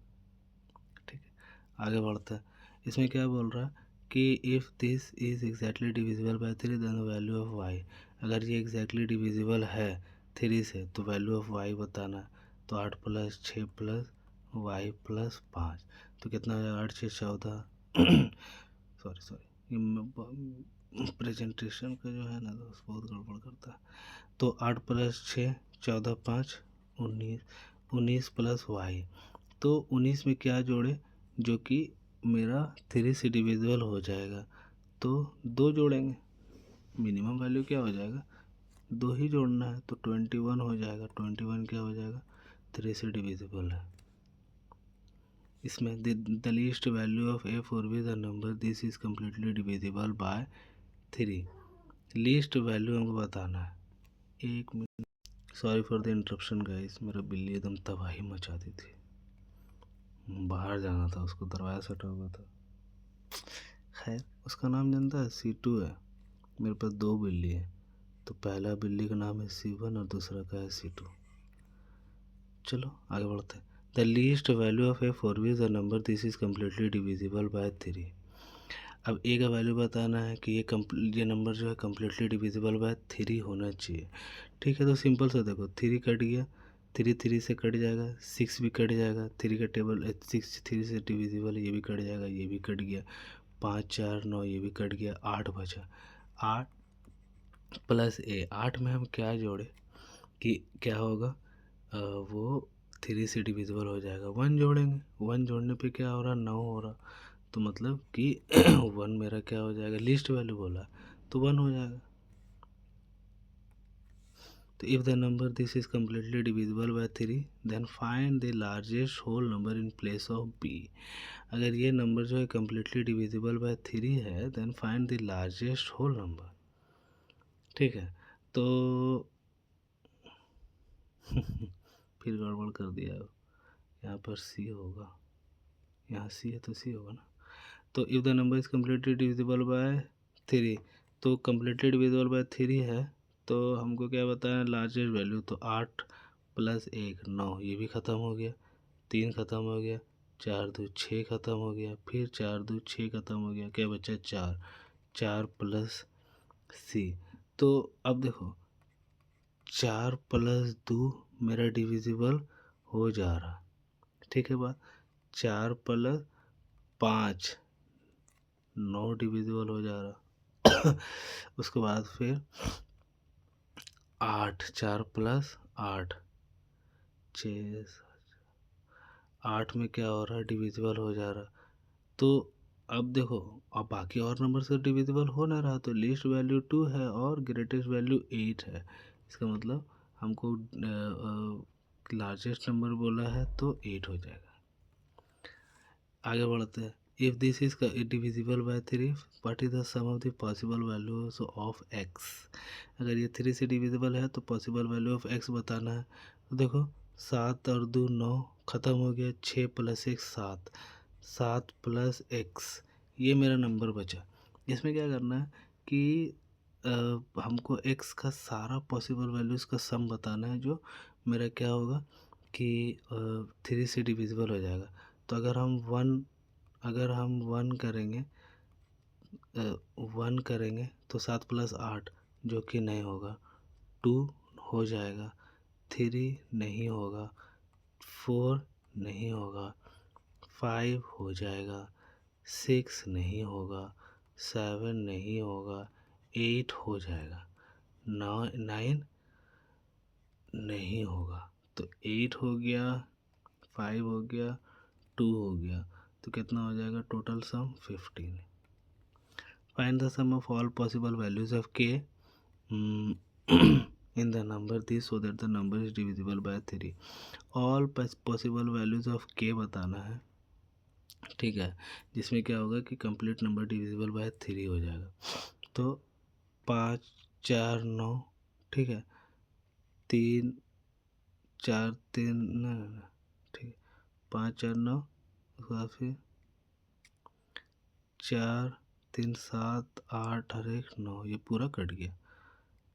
ठीक है। आगे बढ़ते हैं। इसमें क्या बोल रहा है कि if this is exactly divisible by 3 then value of Y. अगर ये एग्जैक्टली डिविजिबल है 3 से तो वैल्यू ऑफ वाई बताना है। तो 8 + 6 + वाई + 5, तो कितना हो जाएगा, 8 6 14 सॉरी प्रेजेंटेशन का जो है ना दोस्त बहुत गड़बड़ करता है। तो 8 + 6 14 5 19, 19 + वाई। तो 19 में क्या जोड़े जो कि मेरा 3 से डिविजिबल हो जाएगा, तो 2 जोड़ेंगे। मिनिमम वैल्यू क्या हो जाएगा, 2 ही जोड़ना है, तो 21 हो जाएगा। 21 क्या हो जाएगा, 3 से डिविजिबल है। इसमें the least value of A four be the number this is completely divisible by 3। Least value हमको बताना है। एक minute, sorry for the interruption guys, मेरा बिल्ली एकदम तबाही मचा दी थी, बाहर जाना था उसको, दरवाज़ा सटा हुआ था। खैर, उसका नाम जानता है, C2 है। मेरे पास 2 बिल्ली है, तो पहला बिल्ली का नाम है C1 और दूसरा का है C2। चलो आगे बढ़ते हैं। The least value of A four B is the number this is completely divisible by 3। अब ए का वैल्यू बताना है कि ये नंबर जो है कम्प्लीटली डिविजिबल बाय 3 होना चाहिए, ठीक है। तो सिंपल सा देखो, 3 कट गया, 3 3 से कट जाएगा, 6 भी कट जाएगा, 3 का टेबल 6 3 से डिविजिबल है, ये भी कट जाएगा, ये भी कट गया, 5 4 9 ये भी कट गया, 8 बचा। 8 + ए, 8 में हम क्या जोड़े कि क्या होगा, वो 3 से डिविजिबल हो जाएगा। 1 जोड़ेंगे, 1 जोड़ने पे क्या हो रहा, 9 हो रहा। तो मतलब कि 1 मेरा क्या हो जाएगा, लिस्ट वैल्यू बोला तो 1 हो जाएगा। तो if the number this is completely divisible by 3 then find the largest whole number in place of B. अगर ये नंबर जो है कम्प्लीटली डिविजिबल बाय 3 है then find the largest whole number, ठीक है। तो फिर गड़बड़ कर दिया, यहाँ पर सी होगा, यहाँ सी है तो सी होगा ना। तो if the number is completely divisible by 3, तो कम्प्लीटली डिविजिबल बाय 3 है, तो हमको क्या बताया, लार्जेस्ट वैल्यू। तो 8 + 1 9, ये भी ख़त्म हो गया, 3 ख़त्म हो गया, 4 2 6 ख़त्म हो गया, फिर 4 2 6 ख़त्म हो गया, क्या बचा, 4 4 + सी। तो अब देखो 4 + 2 मेरा डिविजिबल हो जा रहा, ठीक है बात। 4 + 5 9 डिविजिबल हो जा रहा। उसके बाद फिर 8 4 + 8 6 8 में क्या हो रहा है, डिविजिबल हो जा रहा। तो अब देखो, अब बाकी और नंबर से डिविजिबल हो ना रहा, तो लीस्ट वैल्यू 2 है और ग्रेटेस्ट वैल्यू 8 है। इसका मतलब हमको लार्जेस्ट नंबर बोला है तो 8 हो जाएगा। आगे बढ़ते हैं। If this is divisible by 3 what is the sum of the possible values of x। अगर ये 3 से डिविजिबल है तो पॉसिबल वैल्यू ऑफ x बताना है। तो देखो 7 और 2 9 ख़त्म हो गया, 6 + 1 7, 7 + x, ये मेरा नंबर बचा। इसमें क्या करना है कि हमको x का सारा पॉसिबल वैल्यूज़ का सम बताना है, जो मेरा क्या होगा कि 3 से डिविजिबल हो जाएगा। तो अगर हम 1 करेंगे, 1 करेंगे तो 7 + 8 जो कि नहीं होगा, 2 हो जाएगा, 3 नहीं होगा, 4 नहीं होगा, 5 हो जाएगा, 6 नहीं होगा, 7 नहीं होगा, 8 हो जाएगा, 9 नहीं होगा। तो 8 हो गया, 5 हो गया, 2 हो गया, तो कितना हो जाएगा total sum 15। Find the sum of all possible values of K in the number this so that the number is divisible by 3। All possible values of K बताना है, ठीक है, जिसमें क्या होगा कि कंप्लीट नंबर डिविजिबल बाय 3 हो जाएगा। तो 5 4 9, ठीक है, 3 4 3 ना, ठीक, 5 4 9, उसके बाद फिर 4 3 7 8 और 1 9, ये पूरा कट गया।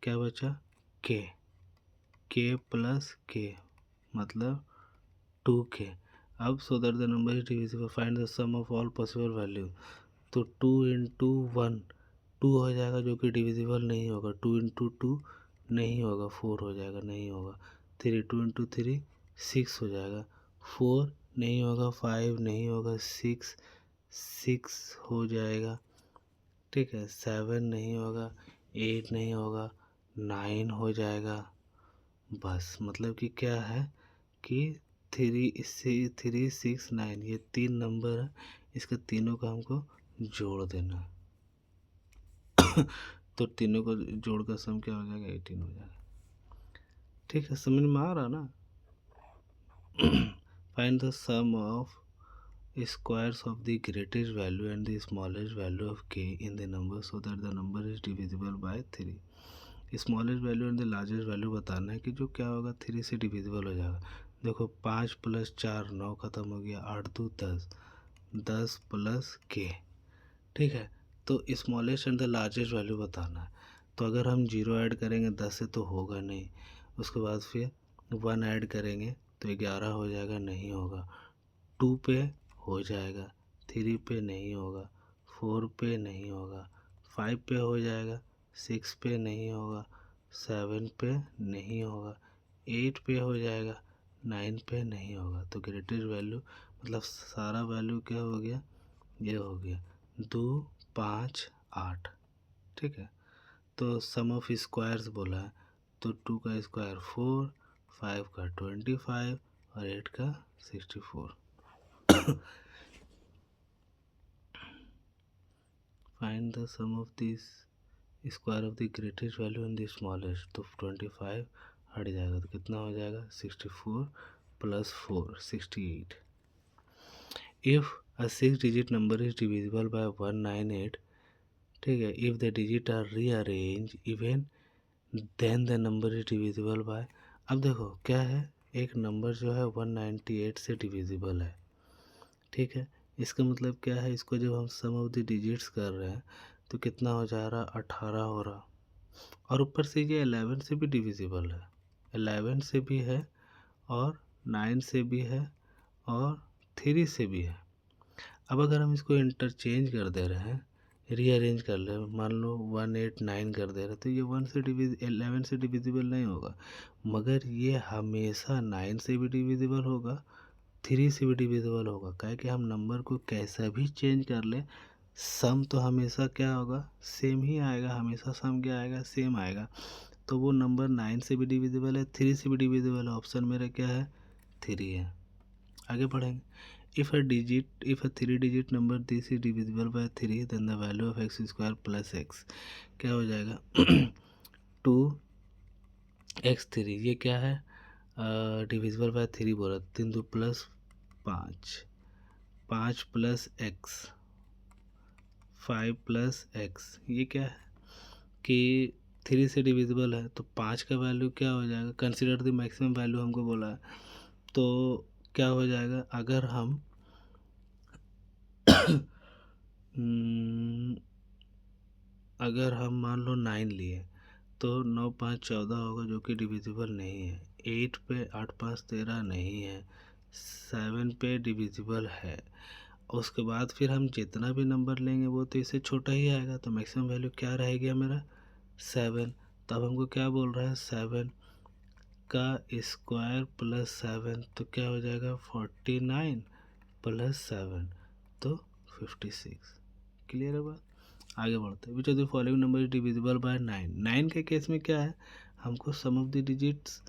क्या बचा के प्लस के मतलब 2k। अब so that the number is divisible find the sum of all possible value. तो 2 इंटू 1 2 हो जाएगा जो कि डिविजिबल नहीं होगा, 2 इंटू 2 नहीं होगा, 4 हो जाएगा, नहीं होगा। 3 2 इंटू 3 6 हो जाएगा, 4 नहीं होगा, 5 नहीं होगा, 6 हो जाएगा, ठीक है, 7 नहीं होगा, 8 नहीं होगा, 9 हो जाएगा। बस मतलब कि क्या है कि 3 6 9 ये 3 नंबर है, इसके तीनों का हमको जोड़ देना है। तो तीनों को जोड़ का सम क्या हो जाएगा 18 हो जाएगा, ठीक है, समझ में आ रहा ना। Find the sum of squares of the greatest value and the smallest value of k in the number so that the number is divisible by 3। Smallest value and the largest value बताना है कि जो क्या होगा 3 से divisible हो जाएगा। देखो 5 प्लस 4 9 खत्म हो गया, 8 2 10, 10 प्लस के, ठीक है। तो smallest and the largest value बताना है। तो अगर हम 0 ऐड करेंगे 10 से तो होगा नहीं, उसके बाद फिर 1 ऐड करेंगे तो 11 हो जाएगा, नहीं होगा। 2 पे हो जाएगा, 3 पे नहीं होगा, 4 पे नहीं होगा, 5 पे हो जाएगा, 6 पे नहीं होगा, 7 पे नहीं होगा, 8 पे हो जाएगा, 9 पे नहीं होगा। तो ग्रेटेस्ट वैल्यू मतलब सारा वैल्यू क्या हो गया, ये हो गया 2 5 8, ठीक है। तो सम ऑफ स्क्वायर्स बोला है, तो 2 का स्क्वायर 4, 5 का 25 और 8 का 64। Find the sum of this square of the greatest value and the smallest. तो 25 हट जाएगा तो कितना हो जाएगा 64 plus 4 68। If a 6 digit number is divisible by 198, ठीक है, if the digit are rearrange even then the number is divisible by. अब देखो क्या है, एक नंबर जो है 198 से डिविजिबल है, ठीक है, इसका मतलब क्या है, इसको जब हम सम ऑफ द डिजिट्स कर रहे हैं तो कितना हो जा रहा 18 हो रहा, और ऊपर से ये 11 से भी डिविजिबल है, 11 से भी है और 9 से भी है और 3 से भी है। अब अगर हम इसको इंटरचेंज कर दे रहे हैं, रीअरेंज कर ले, मान लो 189 कर दे रहे हैं, तो ये 11 से डिविजिबल नहीं होगा, मगर ये हमेशा 9 से भी डिविजिबल होगा, 3 से भी डिविजिबल होगा। काहे कि हम नंबर को कैसा भी चेंज कर ले, सम तो हमेशा क्या होगा, सेम ही आएगा, हमेशा सम क्या आएगा, सेम आएगा। तो वो नंबर 9 से भी डिविजिबल है, 3 से भी डिविजिबल है, ऑप्शन मेरा क्या है 3 है। आगे बढ़ेंगे। If a 3 digit number this is divisible by 3 then the value of X square plus X क्या हो जाएगा 2x3। ये क्या है, डिविजिबल बाय 3 बोला, 3 2 plus 5, 5 plus x, 5 plus x, ये क्या है कि 3 से डिविजिबल है, तो 5 का वैल्यू क्या हो जाएगा, कंसिडर द मैक्सिमम वैल्यू हमको बोला है, तो क्या हो जाएगा अगर हम अगर हम मान लो 9 लिए तो 9 5 14 होगा जो कि डिविजिबल नहीं है, 8 पे 8 5 13 नहीं है, 7 पे डिविजिबल है। उसके बाद फिर हम जितना भी नंबर लेंगे वो तो इससे छोटा ही आएगा, तो मैक्सिमम वैल्यू क्या रह गया मेरा 7। तब हमको क्या बोल रहा है 7 का स्क्वायर प्लस 7, तो क्या हो जाएगा 49 प्लस 7 तो 56। क्लियर है बात। आगे बढ़ते हैं। Which of the following number is divisible by 9। 9 के केस में क्या है, हमको sum of the digits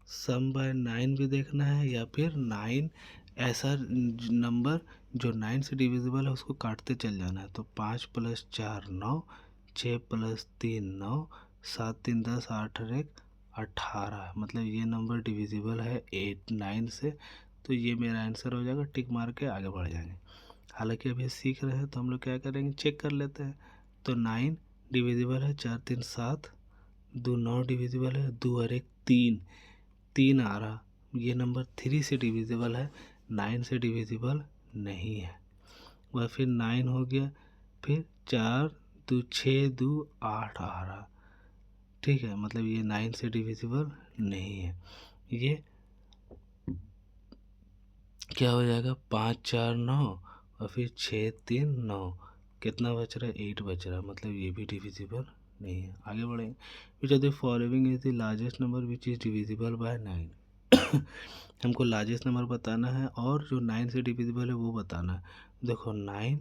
sum by 9 भी देखना है या फिर 9 ऐसा नंबर जो 9 से डिविजिबल है उसको काटते चल जाना है। तो 5 + 4 9, 6 + 3 9, 7 3 10, 8 और 1 18, मतलब ये नंबर डिविजिबल है 8 9 से। तो ये मेरा आंसर हो जाएगा, टिक मार के आगे बढ़ जाएंगे। हालांकि अभी सीख रहे हैं तो हम लोग क्या करेंगे, चेक कर लेते हैं। तो 9 डिविजिबल है, 4 3 7, 2 9 डिविजिबल है, 2 और 1 3, 3 आ रहा। ये नंबर 3 से डिविजिबल है, 9 से डिविजिबल नहीं है। वह फिर 9 हो गया, फिर 4 2 6 2 8 आ रहा। ठीक है, मतलब ये 9 से डिविजिबल नहीं है। ये क्या हो जाएगा, 5 4 9 और फिर 6 3 9, कितना बच रहा है, 8 बच रहा है, मतलब ये भी डिविजिबल नहीं है। आगे बढ़ेंगे। विच of the following is the largest number which is divisible by 9। हमको लार्जेस्ट नंबर बताना है और जो 9 से डिविजिबल है वो बताना है। देखो 9,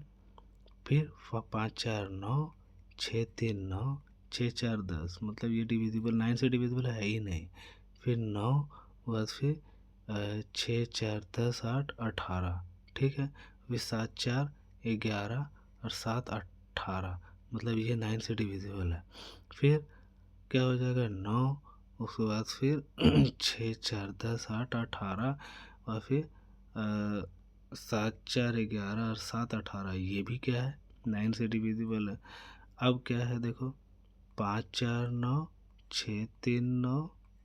फिर 5 4 9, 6 3 9, 6 4 10, मतलब ये डिविजिबल 9 से डिविजिबल है ही नहीं। फिर 9, बाद फिर 6 4 10 8 18, ठीक है। फिर 7 4 11 और 7 18, मतलब ये 9 से डिविजिबल है। फिर क्या हो जाएगा, 9, उसके बाद फिर 6 4 10 8 18, और फिर 7 4 11 और 7 18, ये भी क्या है, 9 से डिविजिबल है। अब क्या है देखो, 5 4 9, 6 3 9,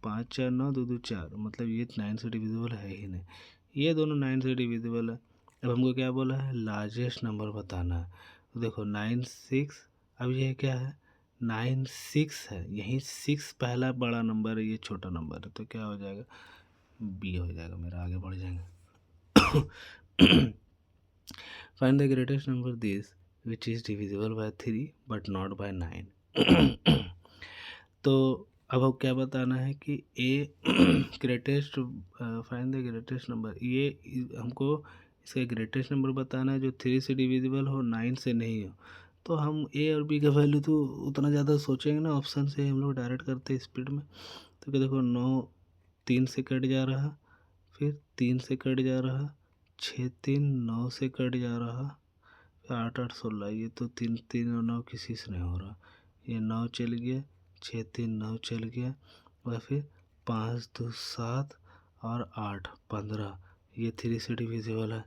5 4 9 2 2 4, मतलब ये 9 से डिविजिबल है ही नहीं। ये दोनों 9 से डिविजिबल है। अब हमको क्या बोला है, लार्जेस्ट नंबर बताना है। तो देखो 9 6, अब ये क्या है, 9 6 है, यही 6 पहला बड़ा नंबर है, ये छोटा नंबर है, तो क्या हो जाएगा, बी हो जाएगा मेरा। आगे बढ़ जाएंगे। Find the greatest number this which is divisible by 3 but not by 9। तो अब क्या बताना है कि a greatest, find the greatest number, ये हमको इसका ग्रेटेस्ट नंबर बताना है जो 3 से डिविजिबल हो, 9 से नहीं हो। तो हम ए और बी का वैल्यू तो उतना ज़्यादा सोचेंगे ना, ऑप्शन से हम लोग डायरेक्ट करते हैं स्पीड में। तो क्या देखो, 9 3 से कट जा रहा, फिर 3 से कट जा रहा, 6 3 9 से कट जा रहा, फिर 8 8 16, ये तो 3 3 और 9 किसी से नहीं हो रहा। ये 9 चल गया, 6 3 9 चल गया, और फिर 5 2 7 और 8 15, ये 3 से डिविजिबल है।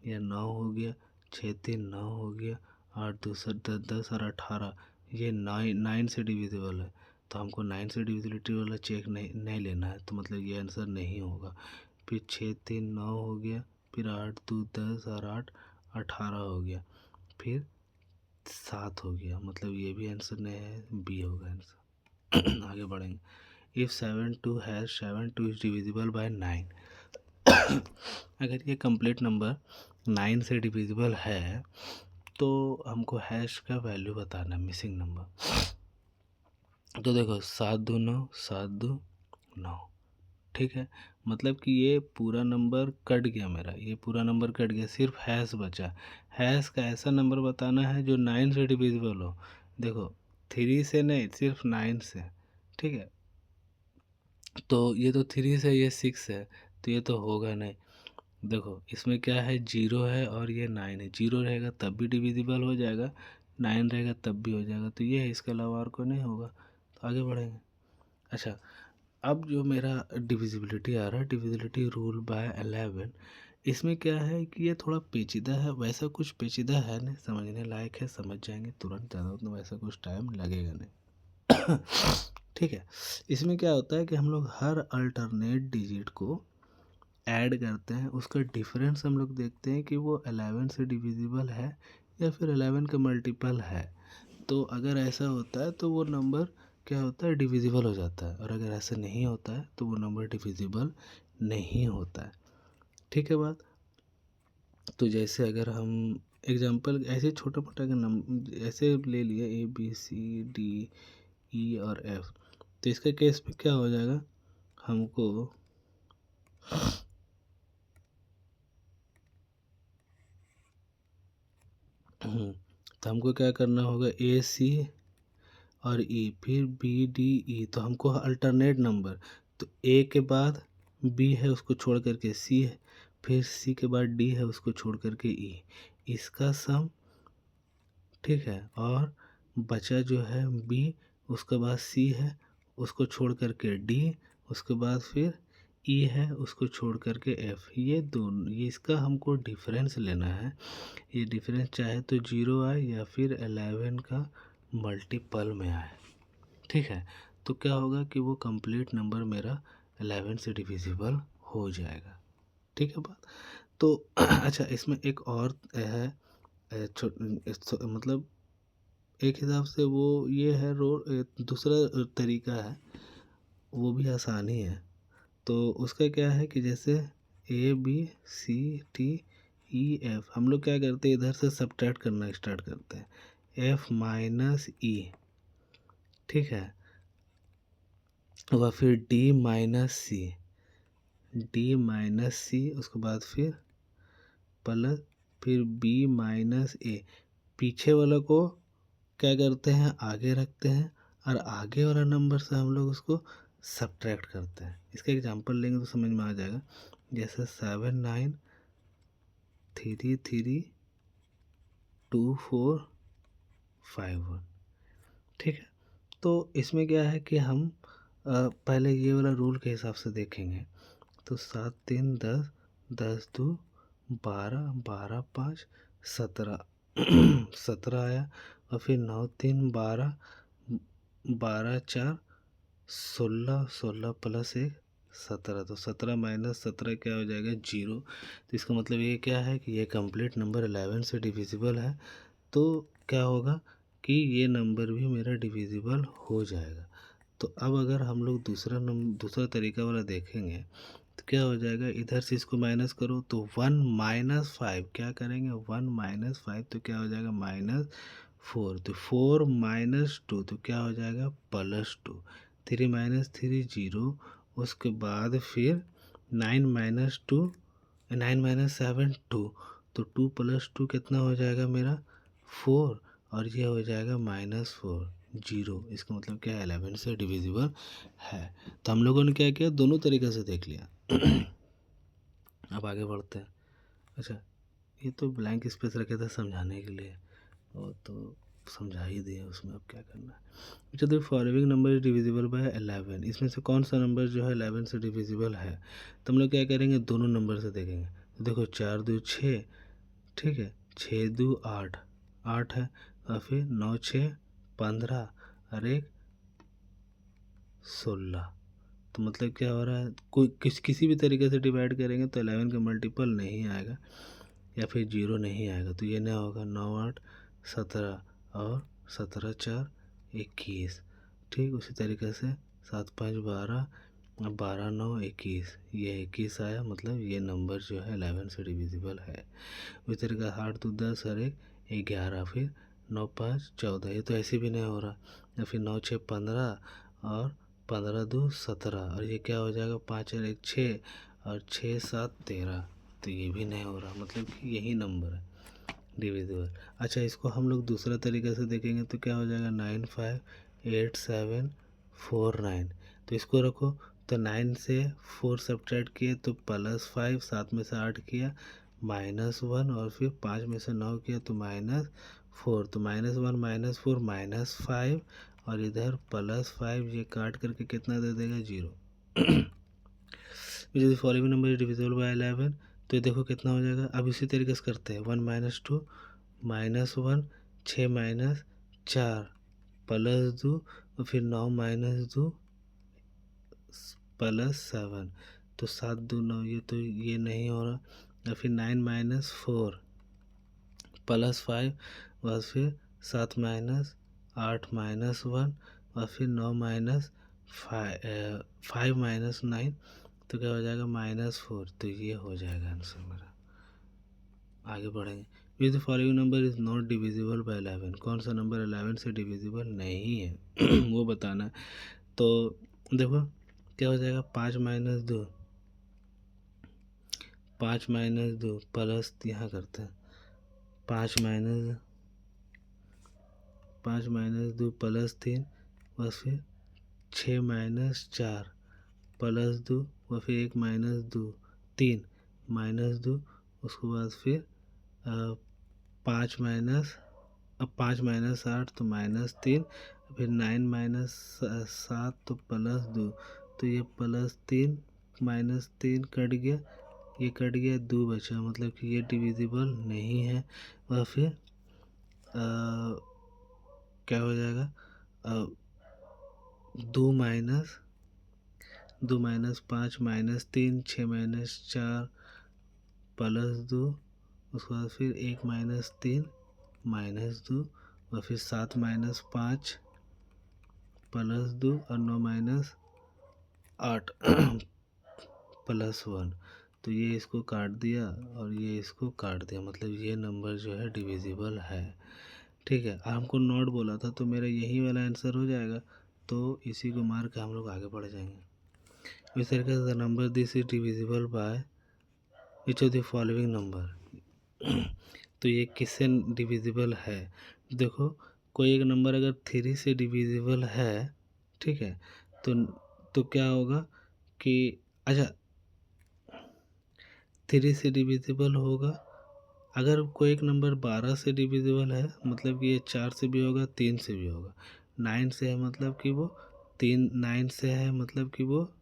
ये 9 हो गया, 6 3 9 हो गया, 8 2 7 10 10 और 18, ये 9 से डिविजिबल है। तो हमको 9 से डिविजिबिलिटी वाला चेक नहीं लेना है, तो मतलब ये आंसर नहीं होगा। फिर 6 3 9 हो गया, फिर 8 2 10 और 8 18 हो गया, फिर 7 हो गया, मतलब ये भी आंसर नहीं है, बी होगा आंसर। आगे बढ़ेंगे। If 7 2 has 7 2 is divisible by 9। अगर ये कंप्लीट नंबर 9 से डिविजिबल है तो हमको हैश का वैल्यू बताना है, मिसिंग नंबर। तो देखो 7 2 9, 7 2 9, ठीक है। मतलब कि ये पूरा नंबर कट गया मेरा, ये पूरा नंबर कट गया, सिर्फ हैश बचा। हैश का ऐसा नंबर बताना है जो 9 से डिविजिबल हो। देखो 3 से नहीं, सिर्फ 9 से, ठीक है। तो ये तो 3 से, ये 6 है, तो ये तो होगा नहीं। देखो इसमें क्या है, 0 है और ये 9 है। 0 रहेगा तब भी डिविजिबल हो जाएगा, 9 रहेगा तब भी हो जाएगा, तो ये है, इसके अलावा और कोई नहीं होगा। तो आगे बढ़ेंगे। अच्छा, अब जो मेरा डिविजिबिलिटी आ रहा है, डिविजिबिलिटी रूल बाय 11, इसमें क्या है कि ये थोड़ा पेचीदा है। वैसा कुछ पेचीदा है नहीं, समझने लायक है, समझ जाएंगे तुरंत, ज़्यादा उतना वैसा कुछ टाइम लगेगा नहीं। ठीक है। इसमें क्या होता है कि हम लोग हर अल्टरनेट डिजिट को ऐड करते हैं, उसका डिफरेंस हम लोग देखते हैं कि वो 11 से डिविजिबल है या फिर 11 का मल्टीपल है। तो अगर ऐसा होता है तो वो नंबर क्या होता है, डिविजिबल हो जाता है, और अगर ऐसा नहीं होता है तो वो नंबर डिविजिबल नहीं होता है। ठीक है बात। तो जैसे अगर हम एग्जांपल ऐसे छोटा मोटा का नंबर ऐसे ले लिए, ABCDE और F, तो इसके केस में क्या हो जाएगा, हमको तो हमको क्या करना होगा, AC और E, फिर BDE, तो हमको अल्टरनेट नंबर, तो A के बाद B है, उसको छोड़ करके C है, फिर सी के बाद डी है उसको छोड़ करके ई, इसका सम, ठीक है, और बचा जो है बी, उसके बाद सी है उसको छोड़ करके डी, उसके बाद फिर ई है उसको छोड़ करके एफ। ये दोनों, ये इसका हमको डिफरेंस लेना है। ये डिफरेंस चाहे तो 0 आए या फिर 11 का मल्टीपल में आए, ठीक है। तो क्या होगा कि वो कंप्लीट नंबर मेरा 11 से डिविजिबल हो जाएगा, ठीक है बात। तो अच्छा, इसमें एक और है, मतलब एक हिसाब से वो ये है दूसरा तरीका है, वो भी आसान ही है। तो उसका क्या है कि जैसे A B C T E F, हम लोग क्या करते हैं, इधर से सब्ट्रैक्ट करना स्टार्ट करते हैं, एफ माइनस ई, ठीक है, और फिर डी माइनस सी, डी माइनस सी, उसके बाद फिर प्लस, फिर बी माइनस ए। पीछे वाला को क्या करते हैं, आगे रखते हैं, और आगे वाला नंबर से हम लोग उसको सब्ट्रैक्ट करते हैं। इसका एग्जांपल लेंगे तो समझ में आ जाएगा। जैसे 7 9 3 3 2 4 5 1, ठीक है। तो इसमें क्या है कि हम पहले ये वाला रूल के हिसाब से देखेंगे। तो 7 3 10, 10 2 12, 12 5 17 17 आया, और फिर 9 3 12, 12 4 16, 16 प्लस 1 17, तो 17 माइनस 17 क्या हो जाएगा, 0। तो इसका मतलब ये क्या है कि ये कंप्लीट नंबर 11 से डिविजिबल है। तो क्या होगा कि ये नंबर भी मेरा डिविजिबल हो जाएगा। तो अब अगर हम लोग दूसरा तरीका वाला देखेंगे तो क्या हो जाएगा, इधर से इसको माइनस करो तो 1 माइनस 5, क्या करेंगे, 1 माइनस 5 तो क्या हो जाएगा, -4, तो 4 माइनस 2 तो क्या हो जाएगा, +2, 3 माइनस 3 0, उसके बाद फिर 9 माइनस 2, 9 माइनस 7 2, तो 2 + 2 कितना हो जाएगा मेरा, 4, और ये हो जाएगा -4 0। इसका मतलब क्या है, 11 से डिविजिबल है। तो हम लोगों ने क्या किया, दोनों तरीके से देख लिया। अब आगे बढ़ते हैं। अच्छा, ये तो ब्लैंक स्पेस रखे थे समझाने के लिए, और तो समझा ही दिया, उसमें अब क्या करना है। अच्छा, तो following number is divisible by 11, इसमें से कौन सा नंबर जो है 11 से डिविजिबल है। तो हम लोग क्या करेंगे, दोनों नंबर से देखेंगे। तो देखो 4 2 6, ठीक है, 6 2 8, 8 है, और फिर 9 6 15, और 1 16। तो मतलब क्या हो रहा है, कोई किसी भी तरीके से डिवाइड करेंगे तो 11 का मल्टीपल नहीं आएगा, या फिर 0 नहीं आएगा। तो ये ना होगा, 9 8 17, और 17 4 21, ठीक। उसी तरीके से 7 5 12, 12 9 21, ये 21 आया, मतलब ये नंबर जो है 11 से डिविजिबल है। उसी तरीके 8 2 10 और 1 11, फिर 9 5 14, ये तो ऐसे भी नहीं हो रहा, या फिर 9 6 15, और 15 2 17, और ये क्या हो जाएगा, 5 और 1 6, और 6 7 13, तो ये भी नहीं हो रहा, मतलब कि यही नंबर है डिविजिबल। अच्छा, इसको हम लोग दूसरा तरीके से देखेंगे तो क्या हो जाएगा, 9 5 8 7 4 9, तो इसको रखो। तो 9 से 4 सब्ट्रैक्ट किए तो +5, 7 में से 8 किया -1, और फिर 5 में से 9 किया तो -4, तो -1 -4 -5, और इधर +5, ये काट करके कितना दे देगा, 0। यदि following number is divisible by 11, तो ये देखो कितना हो जाएगा। अब इसी तरीके से करते हैं, 1 -2 -1, 6 -4 +2, और फिर 9 -2 +7, तो 7 2 9, ये नहीं हो रहा, और फिर 9 -4 +5, और फिर 7 -8 -1, और फिर 9 5 -9, तो क्या हो जाएगा, -4, तो ये हो जाएगा आंसर मेरा। आगे बढ़ेंगे। Which following number is not divisible by 11, कौन सा नंबर 11 से डिविजिबल नहीं है वो बताना है। तो देखो क्या हो जाएगा, 5 -2, 5 -2 प्लस, यहाँ करते हैं 5 -2 +3, बस फिर 6 -4 +2, और फिर 1 -2 3, -2, उसके बाद फिर 5 माइनस, अब 5 माइनस 8 तो -3, फिर 9 माइनस 7 तो +2, तो ये +3 -3 कट गया, ये कट गया, 2 बचा, मतलब कि ये डिविजिबल नहीं है। और फिर क्या हो जाएगा, 2 माइनस 5 -3, 6 -4 +2, उसके बाद फिर 1 -3 -2, और फिर 7 -5 +2, और 9 -8 +1। तो ये इसको काट दिया और ये इसको काट दिया, मतलब ये नंबर जो है डिविजिबल है। ठीक है, हमको नॉट बोला था तो मेरा यही वाला आंसर हो जाएगा, तो इसी को मार के हम लोग आगे बढ़ जाएंगे। इस तरीके से number this is divisible by which of the following number. तो ये किससे डिविजिबल है, देखो कोई एक नंबर अगर 3 से डिविजिबल है, ठीक है, तो क्या होगा कि, अच्छा 3 से डिविजिबल होगा, अगर कोई एक नंबर 12 से डिविजिबल है, मतलब कि ये 4 से भी होगा, 3 से भी होगा, 9 से है मतलब कि वो 9 से है मतलब कि वो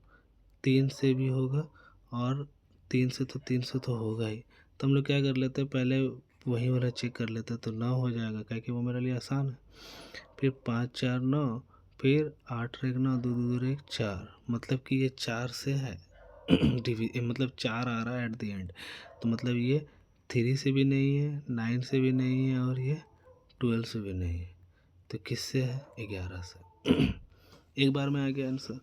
3 से भी होगा, और 3 से तो होगा ही। तो हम लोग क्या कर लेते हैं, पहले वही वाला चेक कर लेते हैं, तो 9 हो जाएगा, क्या कि वो मेरे लिए आसान है। फिर 5 4 9, फिर 8 1 9, 2 2 1 4, मतलब कि ये 4 से है मतलब 4 आ रहा है एट द एंड, तो मतलब ये 3 से भी नहीं है, 9 से भी नहीं है, और ये 12 से भी नहीं है, तो किससे है, 11 से। एक बार में आ गया आंसर।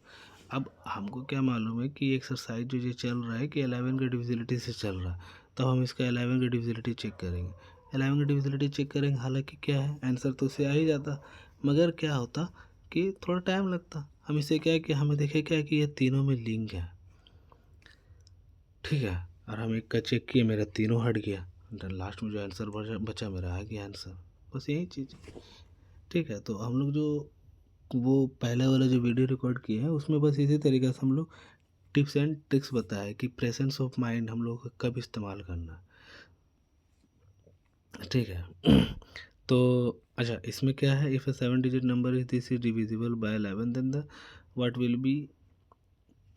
अब हमको क्या मालूम है कि एक्सरसाइज जो ये चल रहा है कि 11 का डिविजिबिलिटी से चल रहा है, तो हम इसका 11 का डिविजिबिलिटी चेक करेंगे। 11 का डिविजिबिलिटी चेक करेंगे, हालांकि क्या है आंसर तो उसे आ ही जाता, मगर क्या होता कि थोड़ा टाइम लगता। हम इसे क्या है कि हमें देखे क्या है कि ये तीनों में लिंक है, ठीक है, और हम एक का चेक किए, मेरा तीनों हट गया, लास्ट में जो आंसर बचा मेरा आ गया आंसर, बस यही चीज़। ठीक है, तो हम लोग जो वो पहले वाला जो वीडियो रिकॉर्ड किए हैं उसमें बस इसी तरीके से हम लोग टिप्स एंड ट्रिक्स बताया कि प्रेजेंस ऑफ माइंड हम लोग को कब इस्तेमाल करना है, ठीक है। तो अच्छा, इसमें क्या है, if a 7 digit number is this is divisible by 11 then the what will be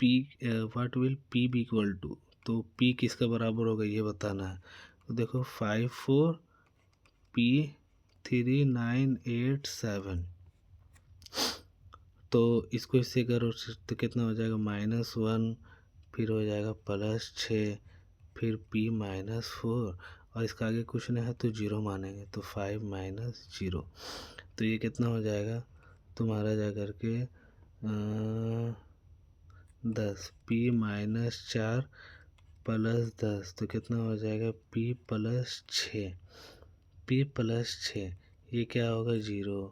P, what will P be equal to, तो पी किसका बराबर होगा ये बताना है। तो देखो 5 4 पी 3 9 8 7, तो इसको इससे करो तो कितना हो जाएगा, -1, फिर हो जाएगा +6, फिर p -4, और इसका आगे कुछ नहीं है तो 0 मानेंगे, तो 5 -0, तो ये कितना हो जाएगा तुम्हारा जा कर के 10, p -4 +10, तो कितना हो जाएगा p +6, p +6, ये क्या होगा 0।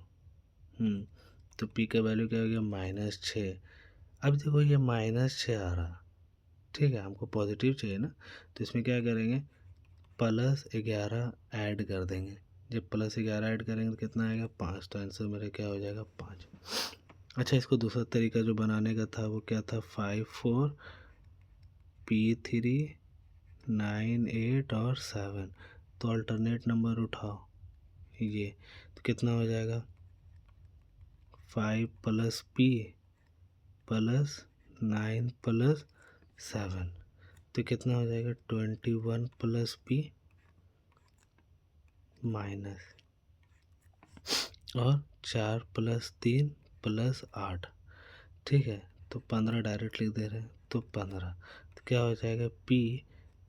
तो p का वैल्यू क्या हो गया -6। अब देखो ये -6 आ रहा, ठीक है, हमको पॉजिटिव चाहिए ना, तो इसमें क्या करेंगे, +11 ऐड कर देंगे। जब +11 ऐड करेंगे तो कितना आएगा 5, तो आंसर मेरा क्या हो जाएगा 5। अच्छा, इसको दूसरा तरीका जो बनाने का था वो क्या था, 5 4 p3 9 8 और 7, तो अल्टरनेट नंबर उठाओ, ये तो कितना हो जाएगा 5 + p + 9 + 7, तो कितना हो जाएगा 21 + p माइनस, और 4 + 3 + 8, ठीक है, तो 15 डायरेक्ट लिख दे रहे हैं, तो 15, तो क्या हो जाएगा p,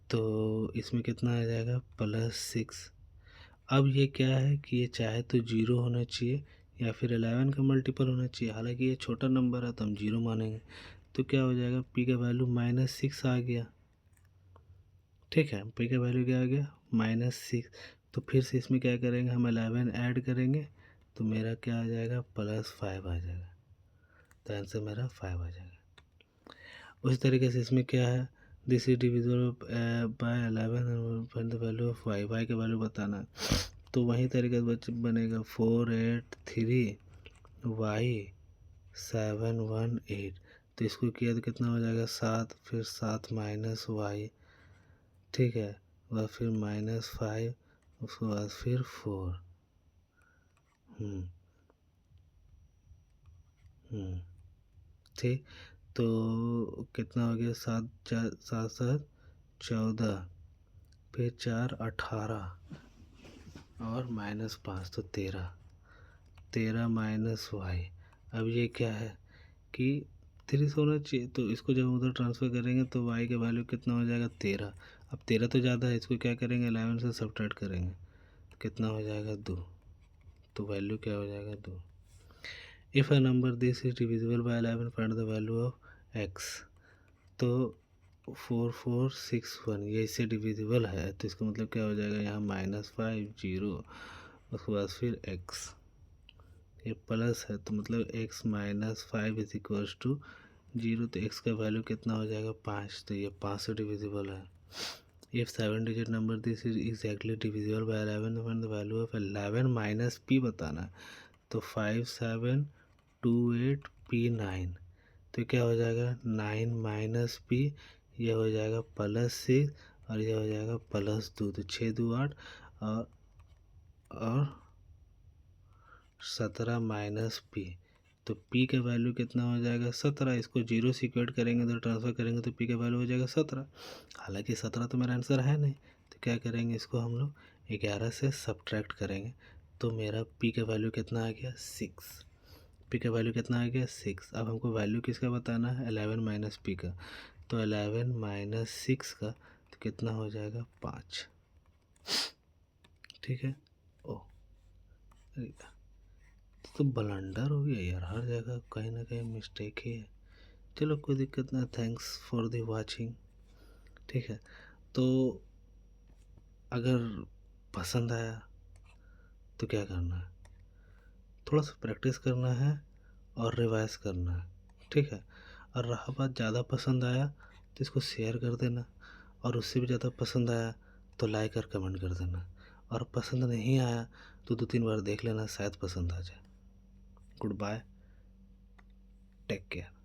तो इसमें कितना आ जाएगा +6। अब ये क्या है कि ये चाहे तो 0 होना चाहिए या फिर 11 का मल्टीपल होना चाहिए, हालांकि ये छोटा नंबर है तो हम 0 मानेंगे, तो क्या हो जाएगा p का वैल्यू -6 आ गया, ठीक है, p का वैल्यू क्या आ गया -6। तो फिर से इसमें क्या करेंगे, हम 11 ऐड करेंगे, तो मेरा क्या आ जाएगा +5 आ जाएगा, तो आंसर मेरा 5 आ जाएगा। उसी तरीके से इसमें क्या है, this is divisible by 11 find the value of y, y का वैल्यू बताना है, तो वही तरीके से बनेगा 4 8 3 y 7 1 8, तो इसको किया तो कितना हो जाएगा 7, फिर 7 - y ठीक है, और फिर -5, उसके बाद फिर 4। ठीक, तो कितना हो गया, 7 4 7 7 14, फिर 4 18 और -5 तो 13, 13 माइनस वाई। अब ये क्या है कि 3 होना चाहिए, तो इसको जब उधर ट्रांसफ़र करेंगे तो वाई का वैल्यू कितना हो जाएगा, 13। अब 13 तो ज़्यादा है, इसको क्या करेंगे, 11 से सब्ट्रैक्ट करेंगे तो कितना हो जाएगा, 2। तो वैल्यू क्या हो जाएगा, 2। If a number this is divisible by 11, find the value of x. तो 4461 ये इससे डिविजिबल है, तो इसका मतलब क्या हो जाएगा, यहाँ -5 0, उसके बाद फिर एक्स, ये प्लस है तो मतलब x -5 इज इक्वल्स टू 0, तो x का वैल्यू कितना हो जाएगा, 5। तो ये 5 से डिविजिबल है। If 7 digit number this is exactly divisible by 11, the value of 11 minus p बताना है। तो 5 7 2 8 p 9, तो क्या हो जाएगा, 9 माइनस p, ये हो जाएगा +6 और ये हो जाएगा +2, तो 6 2 8 और 17 माइनस पी। तो पी का वैल्यू कितना हो जाएगा, 17। इसको 0 से इक्वेट करेंगे तो ट्रांसफ़र करेंगे तो पी का वैल्यू हो जाएगा 17। हालांकि 17 तो मेरा आंसर है नहीं, तो क्या करेंगे, इसको हम लोग 11 से सब्ट्रैक्ट करेंगे तो मेरा पी का वैल्यू कितना आ गया, 6। पी का वैल्यू कितना आ गया, 6। अब हमको वैल्यू किसका बताना है, 11 माइनस पी का। तो 11 माइनस 6 का तो कितना हो जाएगा, 5। ठीक है। ओ, तो ब्लंडर हो गया यार, हर जगह कहीं ना कहीं मिस्टेक ही है। चलो कोई दिक्कत ना, थैंक्स फॉर द वाचिंग। ठीक है, तो अगर पसंद आया तो क्या करना है, थोड़ा सा प्रैक्टिस करना है और रिवाइज करना है। ठीक है, और रहा बात ज़्यादा पसंद आया तो इसको शेयर कर देना, और उससे भी ज़्यादा पसंद आया तो लाइक और कमेंट कर देना, और पसंद नहीं आया तो 2-3 बार देख लेना, शायद पसंद आ जाए। Good bye, take care.